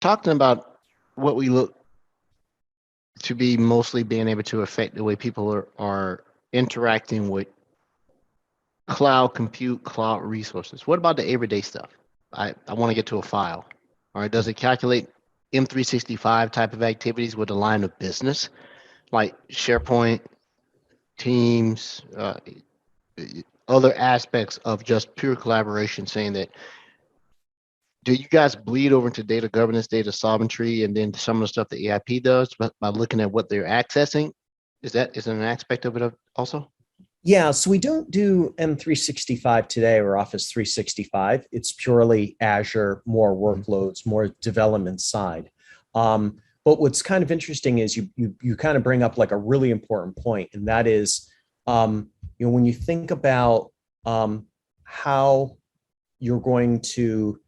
Talking about what we look to be mostly being able to affect the way people are interacting with cloud compute, cloud resources. What about the everyday stuff? I want to get to a file. All right, does it calculate M365 type of activities with a line of business, like SharePoint, Teams, other aspects of just pure collaboration, saying that, do you guys bleed over into data governance, data sovereignty, and then some of the stuff that EIP does by looking at what they're accessing? Is it an aspect of it also? Yeah, so we don't do M365 today or Office 365. It's purely Azure, more workloads, more development side. But what's kind of interesting is you kind of bring up like a really important point, and that is, when you think about how you're going to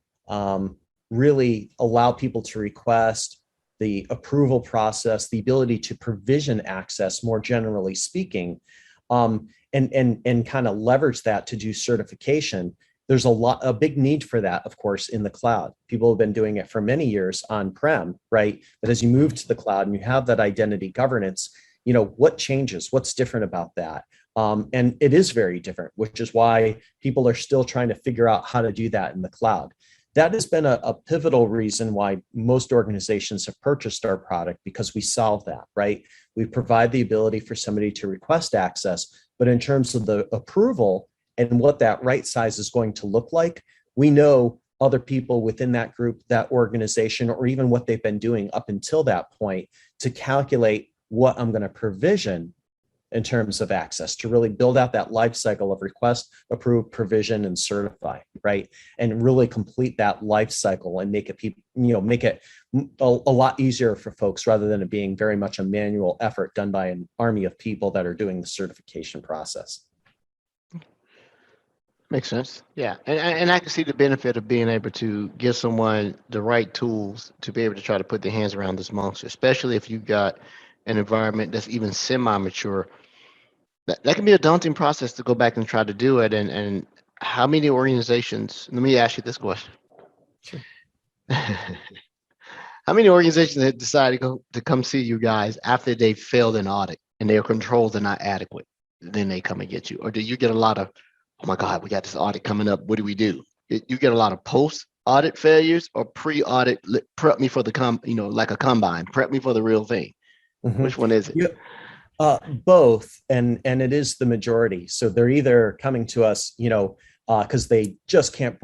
really allow people to request, the approval process, the ability to provision access, more generally speaking, and kind of leverage that to do certification. There's a big need for that, of course, in the cloud. People have been doing it for many years on-prem, right? But as you move to the cloud and you have that identity governance, what changes? What's different about that? And it is very different, which is why people are still trying to figure out how to do that in the cloud. That has been a pivotal reason why most organizations have purchased our product, because we solve that, right? We provide the ability for somebody to request access, but in terms of the approval and what that right size is going to look like, we know other people within that group, that organization, or even what they've been doing up until that point to calculate what I'm going to provision in terms of access, to really build out that life cycle of request, approve, provision, and certify, right? And really complete that life cycle and make it a lot easier for folks, rather than it being very much a manual effort done by an army of people that are doing the certification process. Makes sense. Yeah. And I can see the benefit of being able to give someone the right tools to be able to try to put their hands around this monster, especially if you've got an environment that's even semi-mature. That can be a daunting process to go back and try to do it. And how many organizations, let me ask you this question. Sure. How many organizations have decided to come see you guys after they failed an audit and their controls are not adequate? Then they come and get you. Or do you get a lot of, oh my God, we got this audit coming up, what do we do? You get a lot of post-audit failures, or pre-audit, prep me for the like a combine, prep me for the real thing? Mm-hmm. Which one is it? Yeah. Both, and it is the majority. So they're either coming to us, because they just can't,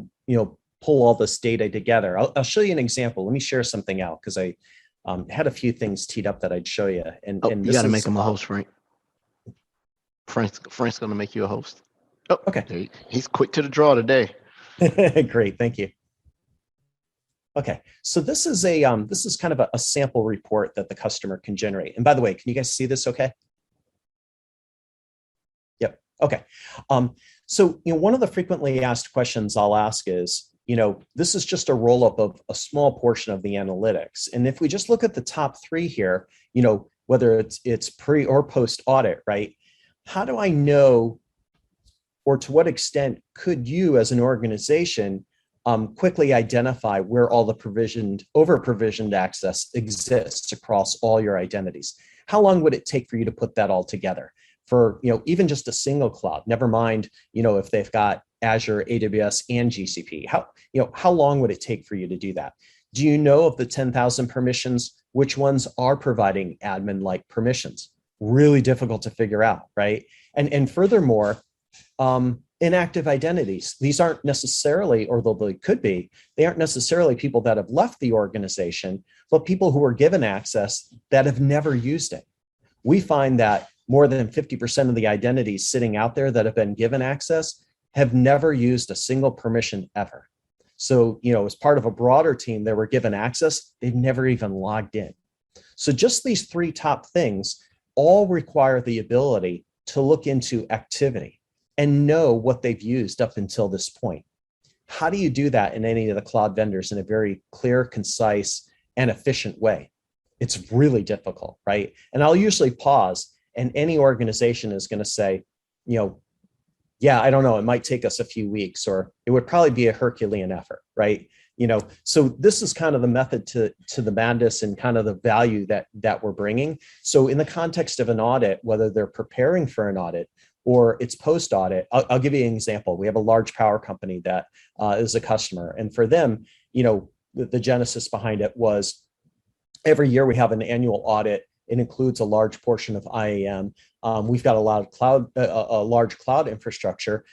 pull all this data together. I'll show you an example. Let me share something out, because I had a few things teed up that I'd show you. And you got to make him a host, Frank. Frank's going to make you a host. Oh, okay. He's quick to the draw today. Great, thank you. Okay, so this is kind of a sample report that the customer can generate. And by the way, can you guys see this okay? Yep, okay. So one of the frequently asked questions I'll ask is, this is just a roll-up of a small portion of the analytics. And if we just look at the top three here, whether it's pre or post audit, right? How do I know, or to what extent could you as an organization quickly identify where all the over-provisioned access exists across all your identities? How long would it take for you to put that all together? For even just a single cloud, never mind if they've got Azure, AWS, and GCP. How long would it take for you to do that? Do you know of the 10,000 permissions, which ones are providing admin-like permissions? Really difficult to figure out, right? And furthermore, inactive identities. These aren't necessarily, although they could be, they aren't necessarily people that have left the organization, but people who were given access that have never used it. We find that more than 50% of the identities sitting out there that have been given access have never used a single permission ever. So, as part of a broader team that were given access, they've never even logged in. So just these three top things all require the ability to look into activity. and know what they've used up until this point. How do you do that in any of the cloud vendors in a very clear, concise, and efficient way? It's really difficult, right? And I'll usually pause, and any organization is going to say, yeah, I don't know, it might take us a few weeks, or it would probably be a Herculean effort, right? So this is kind of the method to the madness and kind of the value that we're bringing. So in the context of an audit, whether they're preparing for an audit or it's post audit, I'll give you an example. We have a large power company that is a customer, and for them, the genesis behind it was every year we have an annual audit. It includes a large portion of IAM. We've got a large cloud infrastructure.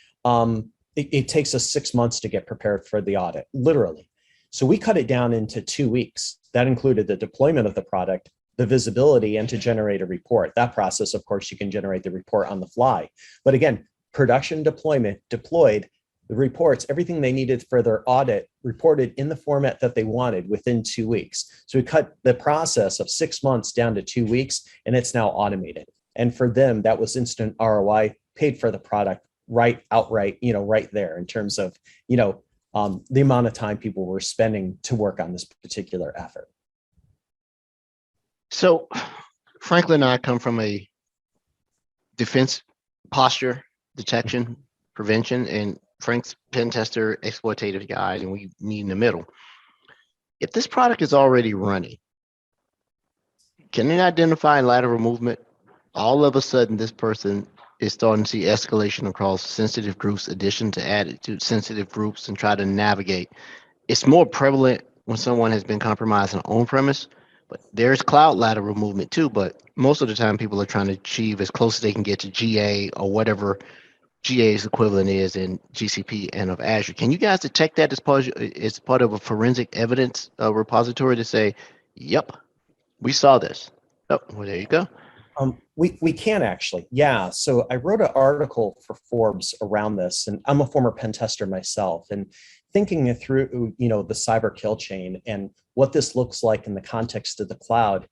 It takes us 6 months to get prepared for the audit, literally. So we cut it down into 2 weeks. That included the deployment of the product, the visibility, and to generate a report. That process, of course, you can generate the report on the fly. But again, production deployment, deployed, the reports, everything they needed for their audit reported in the format that they wanted within 2 weeks. So we cut the process of 6 months down to 2 weeks, and it's now automated. And for them, that was instant ROI, paid for the product outright, right there in terms of, the amount of time people were spending to work on this particular effort. So Franklin and I come from a defense posture, detection, prevention, and Frank's pen tester, exploitative guys, and we meet in the middle. If this product is already running, can it identify lateral movement? All of a sudden, this person is starting to see escalation across sensitive groups, addition to added to sensitive groups, and try to navigate. It's more prevalent when someone has been compromised on premise, but there's cloud lateral movement too. But most of the time, people are trying to achieve as close as they can get to GA or whatever GA's equivalent is in GCP and of Azure. Can you guys detect that as part of a forensic evidence repository to say, yep, we saw this? Oh, well, there you go. We can actually, yeah. So I wrote an article for Forbes around this, and I'm a former pen tester myself, and thinking through, the cyber kill chain and what this looks like in the context of the cloud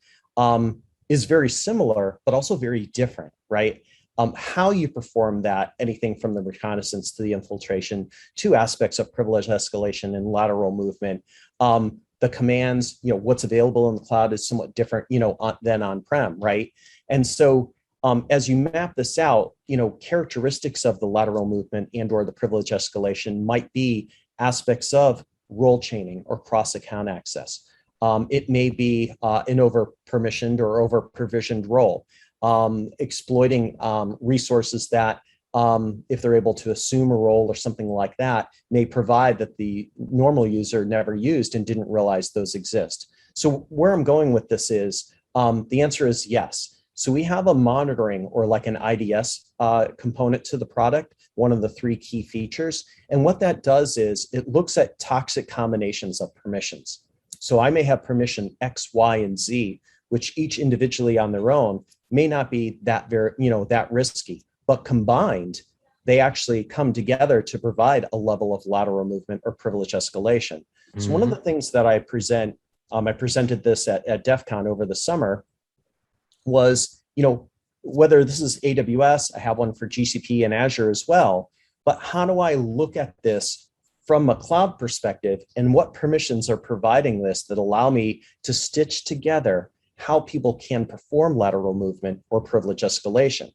is very similar, but also very different, right? How you perform that, anything from the reconnaissance to the infiltration, to aspects of privilege escalation and lateral movement. The commands, what's available in the cloud is somewhat different, than on-prem, right? And so as you map this out, characteristics of the lateral movement and or the privilege escalation might be aspects of role chaining or cross-account access. It may be an over-permissioned or over-provisioned role, exploiting resources that if they're able to assume a role or something like that, may provide that the normal user never used and didn't realize those exist. So where I'm going with this is, the answer is yes. So we have a monitoring or like an IDS component to the product, one of the 3 key features. And what that does is it looks at toxic combinations of permissions. So I may have permission X, Y, and Z, which each individually on their own may not be that that risky. But combined, they actually come together to provide a level of lateral movement or privilege escalation. Mm-hmm. So one of the things that I present, I presented this at DEF CON over the summer, was, whether this is AWS, I have one for GCP and Azure as well, but how do I look at this from a cloud perspective, and what permissions are providing this that allow me to stitch together how people can perform lateral movement or privilege escalation?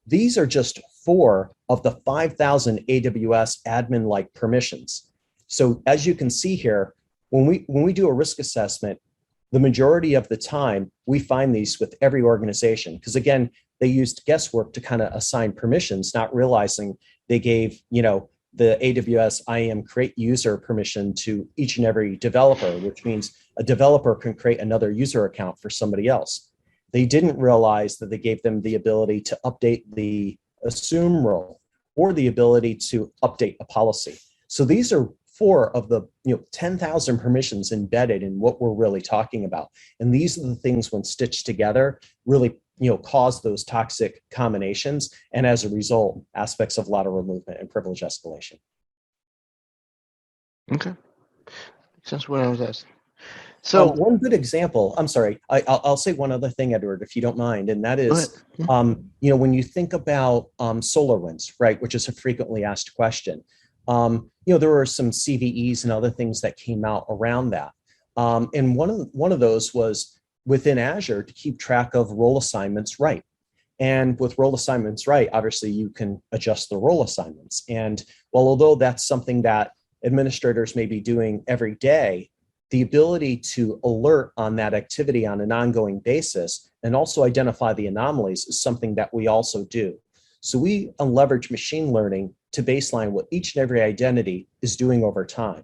These are just 4 of the 5,000 AWS admin-like permissions. So as you can see here, when we do a risk assessment, the majority of the time we find these with every organization, because again, they used guesswork to kind of assign permissions, not realizing they gave, the AWS IAM create user permission to each and every developer, which means a developer can create another user account for somebody else. They didn't realize that they gave them the ability to update the assume role or the ability to update a policy. So these are 4 of the 10,000 permissions embedded in what we're really talking about. And these are the things, when stitched together, really cause those toxic combinations, and as a result, aspects of lateral movement and privilege escalation. Okay, that's what I was asking. So One good example, I'm sorry, I'll say one other thing, Edward, if you don't mind, and that go ahead. is, when you think about SolarWinds, right, which is a frequently asked question, there were some CVEs and other things that came out around that. And one of those was within Azure to keep track of role assignments right. And with role assignments right, obviously you can adjust the role assignments. And well, although that's something that administrators may be doing every day, the ability to alert on that activity on an ongoing basis and also identify the anomalies is something that we also do. So we leverage machine learning to baseline what each and every identity is doing over time.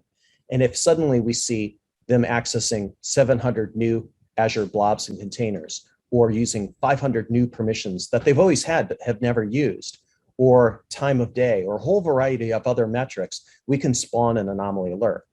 And if suddenly we see them accessing 700 new Azure blobs and containers, or using 500 new permissions that they've always had but have never used, or time of day, or a whole variety of other metrics, we can spawn an anomaly alert.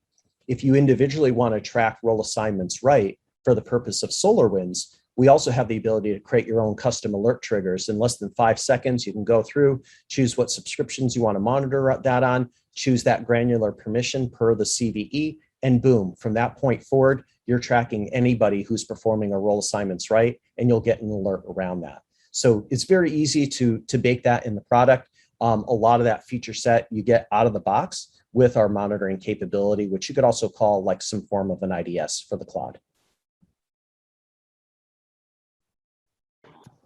If you individually want to track role assignments right for the purpose of SolarWinds, we also have the ability to create your own custom alert triggers. In less than 5 seconds, you can go through, choose what subscriptions you want to monitor that on, choose that granular permission per the CVE, and boom, from that point forward, you're tracking anybody who's performing a role assignments right, and you'll get an alert around that. So it's very easy to bake that in the product. A lot of that feature set you get out of the box with our monitoring capability, which you could also call like some form of an IDS for the cloud.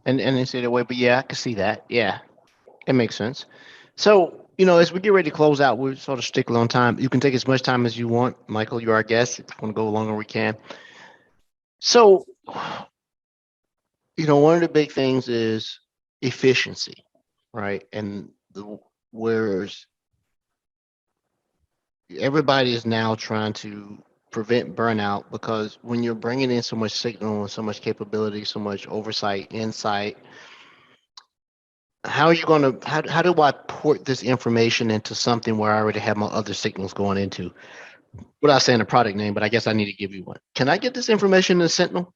And they say that way, but yeah, I can see that. Yeah, it makes sense. So, as we get ready to close out, we're sort of stickling on time. You can take as much time as you want. Michael, you're our guest. If you want to go longer, we can. So, one of the big things is efficiency, right? And whereas everybody is now trying to prevent burnout, because when you're bringing in so much signal, so much capability, so much oversight, insight, how are you going to, how do I port this information into something where I already have my other signals going into? Without saying a product name, but I guess I need to give you one. Can I get this information in Sentinel?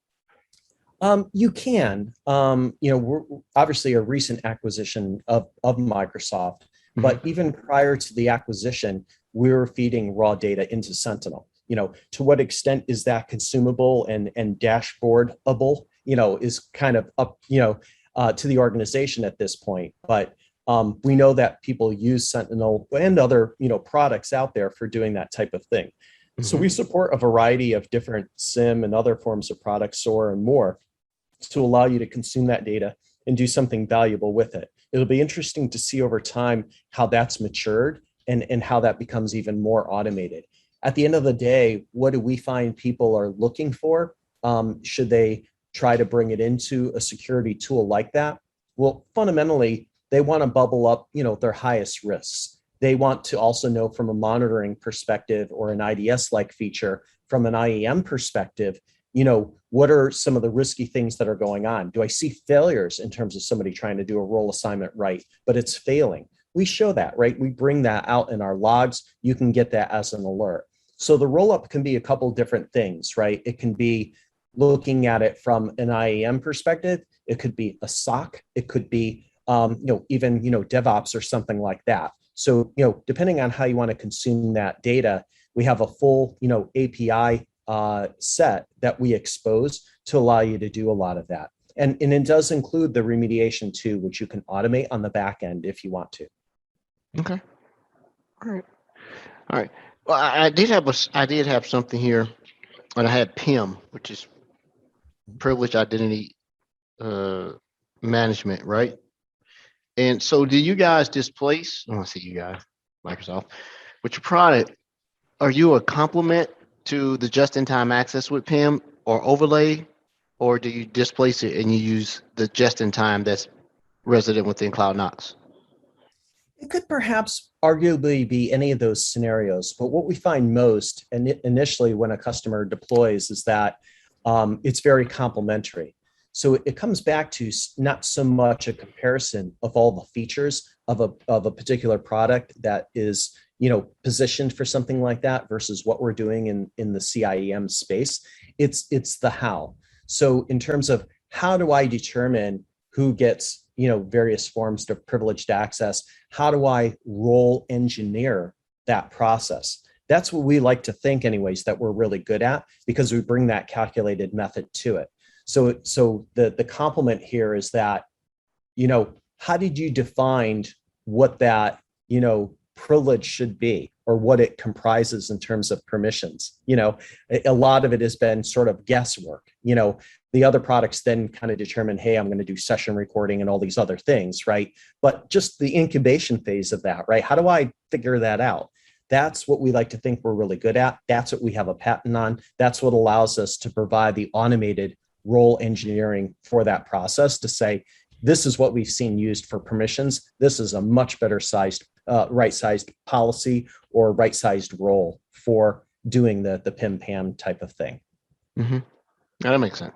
You can. We're obviously a recent acquisition of Microsoft, but even prior to the acquisition, we were feeding raw data into Sentinel. To what extent is that consumable and dashboardable? Is kind of up, to the organization at this point. But we know that people use Sentinel and other, products out there for doing that type of thing. So we support a variety of different SIM and other forms of products, SOAR and more, to allow you to consume that data and do something valuable with it. It'll be interesting to see over time how that's matured and how that becomes even more automated. At the end of the day, what do we find people are looking for? Should they try to bring it into a security tool like that? Well, fundamentally, they want to bubble up, their highest risks. They want to also know from a monitoring perspective or an IDS-like feature from an IAM perspective, what are some of the risky things that are going on? Do I see failures in terms of somebody trying to do a role assignment right, but it's failing? We show that, right? We bring that out in our logs. You can get that as an alert. So the roll-up can be a couple different things, right? It can be looking at it from an IAM perspective. It could be a SOC. It could be, even, DevOps or something like that. So, depending on how you want to consume that data, we have a full, API set that we expose to allow you to do a lot of that. And it does include the remediation too, which you can automate on the back end if you want to. Okay. All right. Well, I did have something here, and I had PIM, which is privileged identity management, right? And so, do you guys displace? I want to see you guys, Microsoft, with your product. Are you a complement to the just-in-time access with PIM or overlay, or do you displace it and you use the just-in-time that's resident within CloudKnox? It could perhaps arguably be any of those scenarios, but what we find most initially when a customer deploys is that it's very complementary. So it comes back to not so much a comparison of all the features of a particular product that is, positioned for something like that versus what we're doing in the CIEM space. It's the how. So in terms of how do I determine who gets, various forms of privileged access, how do I role engineer that process? That's what we like to think anyways, that we're really good at, because we bring that calculated method to it. So the compliment here is that, how did you define what that, privilege should be, or what it comprises in terms of permissions? A lot of it has been sort of guesswork. The other products then kind of determine, hey, I'm going to do session recording and all these other things, right? But just the incubation phase of that, right? How do I figure that out? That's what we like to think we're really good at. That's what we have a patent on. That's what allows us to provide the automated role engineering for that process, to say, this is what we've seen used for permissions. This is a much better sized, right-sized policy or right-sized role for doing the PIM-PAM type of thing. Mm-hmm. That makes sense.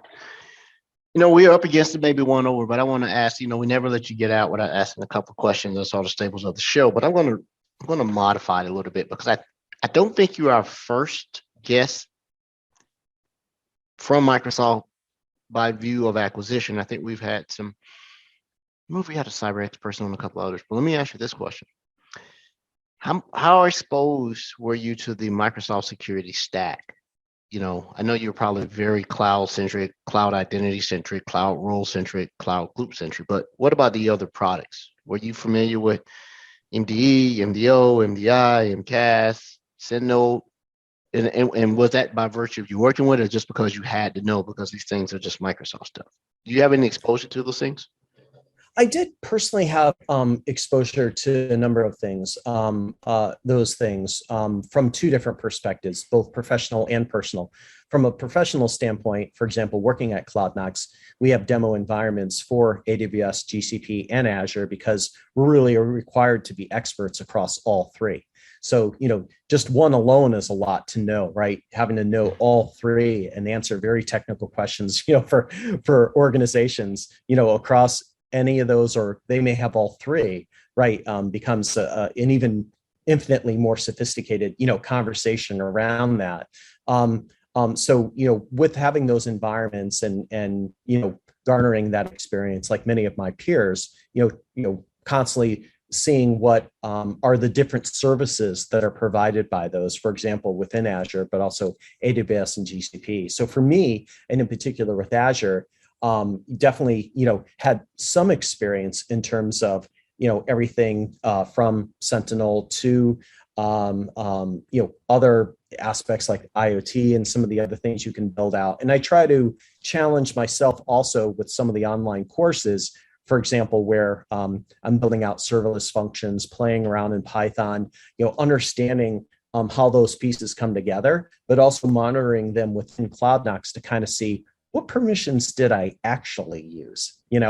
We're up against it, maybe one over, but I want to ask, we never let you get out without asking a couple of questions. That's all the staples of the show, but I'm going to modify it a little bit, because I don't think you're our first guest from Microsoft by view of acquisition. I think we've had we had a CyberX person on a couple others, but let me ask you this question. How exposed were you to the Microsoft security stack? I know you're probably very cloud-centric, cloud identity-centric, cloud role-centric, cloud group-centric, but what about the other products? Were you familiar with MDE, MDO, MDI, MCAS, Sentinel? And was that by virtue of you working with it, or just because you had to know, because these things are just Microsoft stuff? Do you have any exposure to those things? I did personally have exposure to a number of things, those things from two different perspectives, both professional and personal. From a professional standpoint, for example, working at CloudKnox, we have demo environments for AWS, GCP, and Azure, because we're really required to be experts across all three. So, just one alone is a lot to know, right? Having to know all three and answer very technical questions, for organizations, across any of those, or they may have all three, right? Becomes an even infinitely more sophisticated, conversation around that. So, with having those environments and garnering that experience, like many of my peers, constantly seeing what are the different services that are provided by those, for example, within Azure, but also AWS and GCP. So for me, and in particular with Azure, definitely, had some experience in terms of, everything from Sentinel to, other aspects like IoT and some of the other things you can build out. And I try to challenge myself also with some of the online courses, for example, where I'm building out serverless functions, playing around in Python, understanding how those pieces come together, but also monitoring them within CloudKnox to kind of see, what permissions did I actually use, and,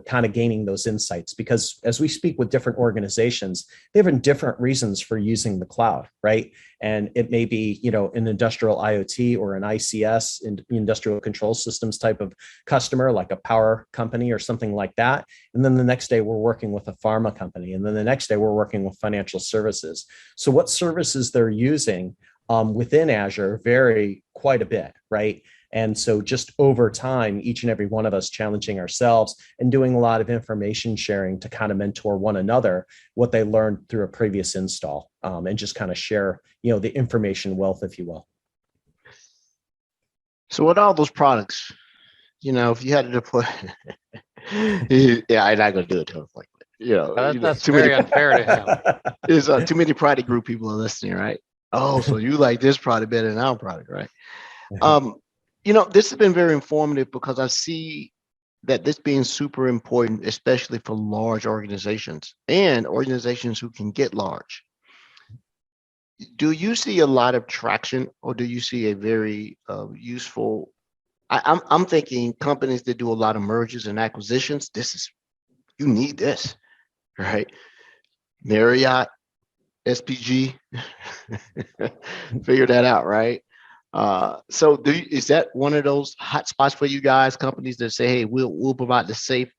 kind of gaining those insights, because as we speak with different organizations, they have different reasons for using the cloud, right? And it may be, an industrial IoT or an ICS, industrial control systems type of customer, like a power company or something like that. And then the next day we're working with a pharma company. And then the next day we're working with financial services. So what services they're using within Azure vary quite a bit, right? And so just over time, each and every one of us challenging ourselves and doing a lot of information sharing to kind of mentor one another, what they learned through a previous install, and just kind of share, the information wealth, if you will. So with all those products, if you had to deploy, yeah, I'm not going to do it to him like that. That's too very unfair to him. There's too many product group people are listening, right? Oh, so you like this product better than our product, right? This has been very informative, because I see that this being super important, especially for large organizations and organizations who can get large. Do you see a lot of traction, or do you see a very useful? I'm thinking companies that do a lot of mergers and acquisitions. You need this, right? Marriott, SPG, figure that out, right? So is that one of those hot spots for you guys, companies that say, hey, we'll provide the safe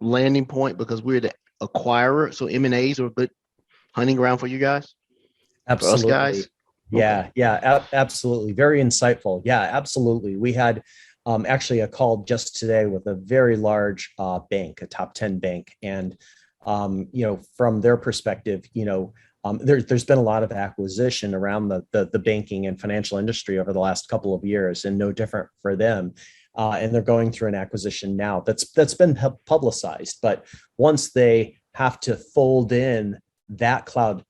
landing point because we're the acquirer? So M&As are a good hunting ground for you guys? Absolutely. For us guys? Yeah, absolutely. Very insightful. Yeah, absolutely. We had actually a call just today with a very large bank, a top 10 bank. And, from their perspective, There's been a lot of acquisition around the banking and financial industry over the last couple of years, and no different for them. And they're going through an acquisition now that's been publicized. But once they have to fold in that cloud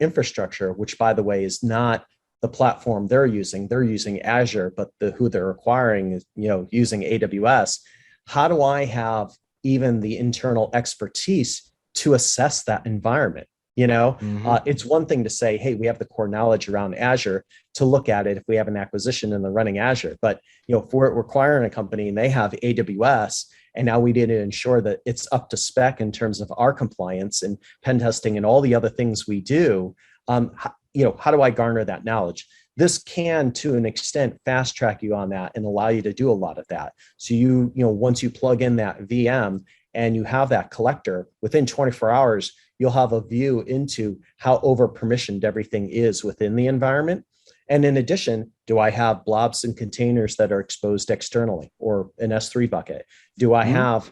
infrastructure, which by the way is not the platform they're using Azure, but who they're acquiring is using AWS. How do I have even the internal expertise to assess that environment? It's one thing to say, hey, we have the core knowledge around Azure to look at it if we have an acquisition and they're running Azure. But if we're acquiring a company and they have AWS, and now we need to ensure that it's up to spec in terms of our compliance and pen testing and all the other things we do, how do I garner that knowledge? This can, to an extent, fast track you on that and allow you to do a lot of that. So once you plug in that VM and you have that collector, within 24 hours, you'll have a view into how over permissioned everything is within the environment. And in addition, do I have blobs and containers that are exposed externally or an S3 bucket? Do I have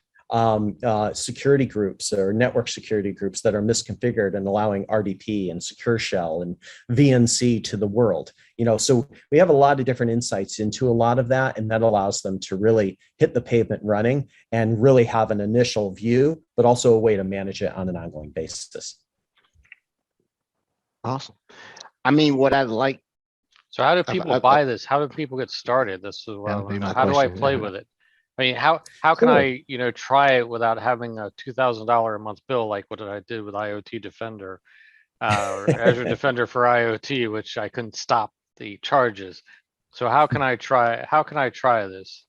security groups or network security groups that are misconfigured and allowing RDP and Secure Shell and VNC to the world? So we have a lot of different insights into a lot of that, and that allows them to really hit the pavement running and really have an initial view, but also a way to manage it on an ongoing basis. Awesome. I mean, what I like. So how do people buy this? How do people get started? This is what I want to know. How do I play with it? I mean, how can I try it without having a $2,000 a month bill like what I did with IoT Defender or Azure Defender for IoT, which I couldn't stop the charges. So how can I try this?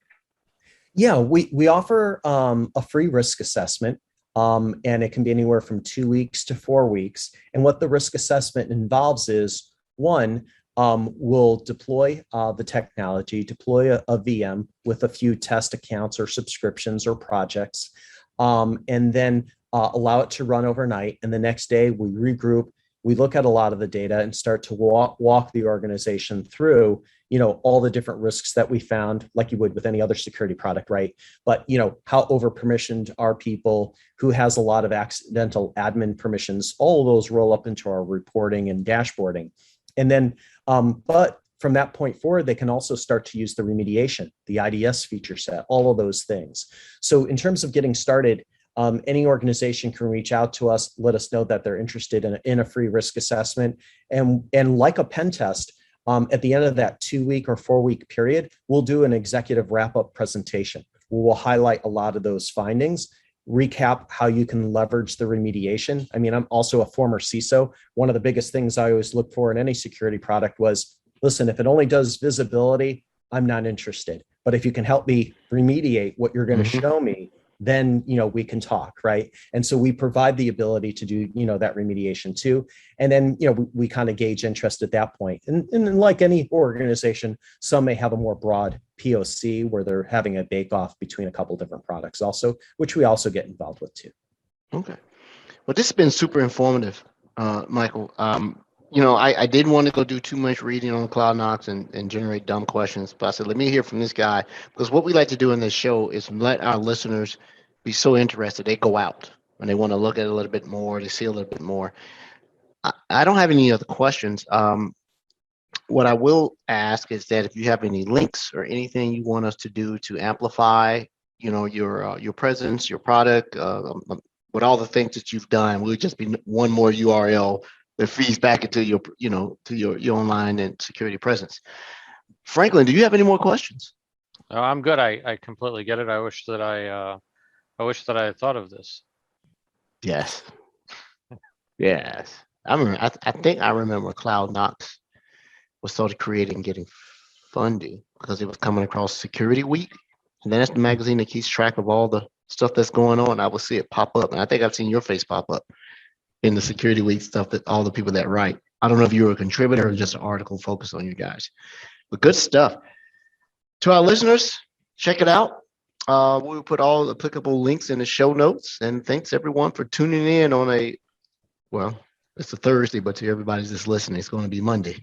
Yeah, we offer a free risk assessment, and it can be anywhere from 2 weeks to 4 weeks. And what the risk assessment involves is, one, we'll deploy the technology, deploy a VM with a few test accounts or subscriptions or projects, and then allow it to run overnight. And the next day we regroup, we look at a lot of the data and start to walk the organization through, all the different risks that we found, like you would with any other security product, right? But, how over permissioned are people, who has a lot of accidental admin permissions, all of those roll up into our reporting and dashboarding. And then, but from that point forward, they can also start to use the remediation, the IDS feature set, all of those things. So in terms of getting started, any organization can reach out to us, let us know that they're interested in a free risk assessment. And like a pen test, at the end of that 2 week or 4 week period, we'll do an executive wrap-up presentation. We'll highlight a lot of those findings, recap how you can leverage the remediation. I mean, I'm also a former CISO. One of the biggest things I always look for in any security product was, listen, if it only does visibility, I'm not interested. But if you can help me remediate what you're going to show me, then, we can talk, right? And so we provide the ability to do, that remediation too. And then, we kind of gauge interest at that point. And like any organization, some may have a more broad POC where they're having a bake-off between a couple different products also, which we also get involved with too. Okay. Well, this has been super informative, Michael. I didn't want to go do too much reading on CloudKnox and generate dumb questions, but I said, let me hear from this guy, because what we like to do in this show is let our listeners be so interested, they go out and they want to look at it a little bit more, they see a little bit more. I don't have any other questions. What I will ask is that if you have any links or anything you want us to do to amplify, your presence, your product, with all the things that you've done, we'll just be one more URL that feeds back into your, to your online and security presence. Franklin, do you have any more questions? No, I'm good. I completely get it. I wish that I had thought of this. Yes. Yes. I think I remember CloudKnox was sort of created and getting funding because it was coming across Security Week. And then that's the magazine that keeps track of all the stuff that's going on. I will see it pop up. And I think I've seen your face pop up in the Security Week stuff, that all the people that write. I don't know if you were a contributor or just an article focused on you guys, but good stuff. To our listeners, check it out. We'll put all the applicable links in the show notes, and thanks everyone for tuning in on it's a Thursday, but to everybody that's listening, it's going to be Monday.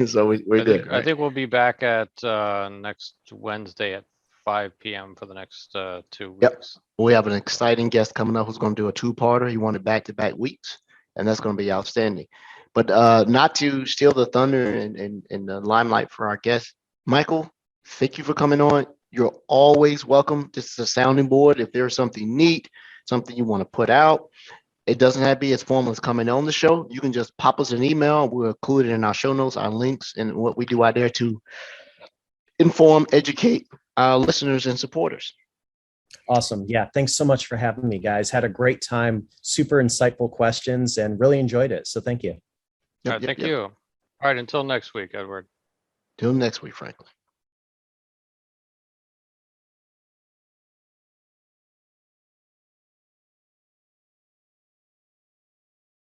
So we're good. I think we'll be back at next Wednesday at 5 p.m. for the next 2 weeks. Yep. We have an exciting guest coming up who's going to do a two-parter. He wanted back-to-back weeks. and that's going to be outstanding. But not to steal the thunder and the limelight for our guest, Michael, thank you for coming on. You're always welcome. This is a sounding board. If there's something neat, something you want to put out, it doesn't have to be as formal as coming on the show. You can just pop us an email. We'll include it in our show notes, our links, and what we do out there to inform, educate our listeners and supporters. Awesome. Yeah. Thanks so much for having me, guys. Had a great time. Super insightful questions and really enjoyed it. So thank you. All right, thank you. All right, until next week, Edward. Till next week, Franklin.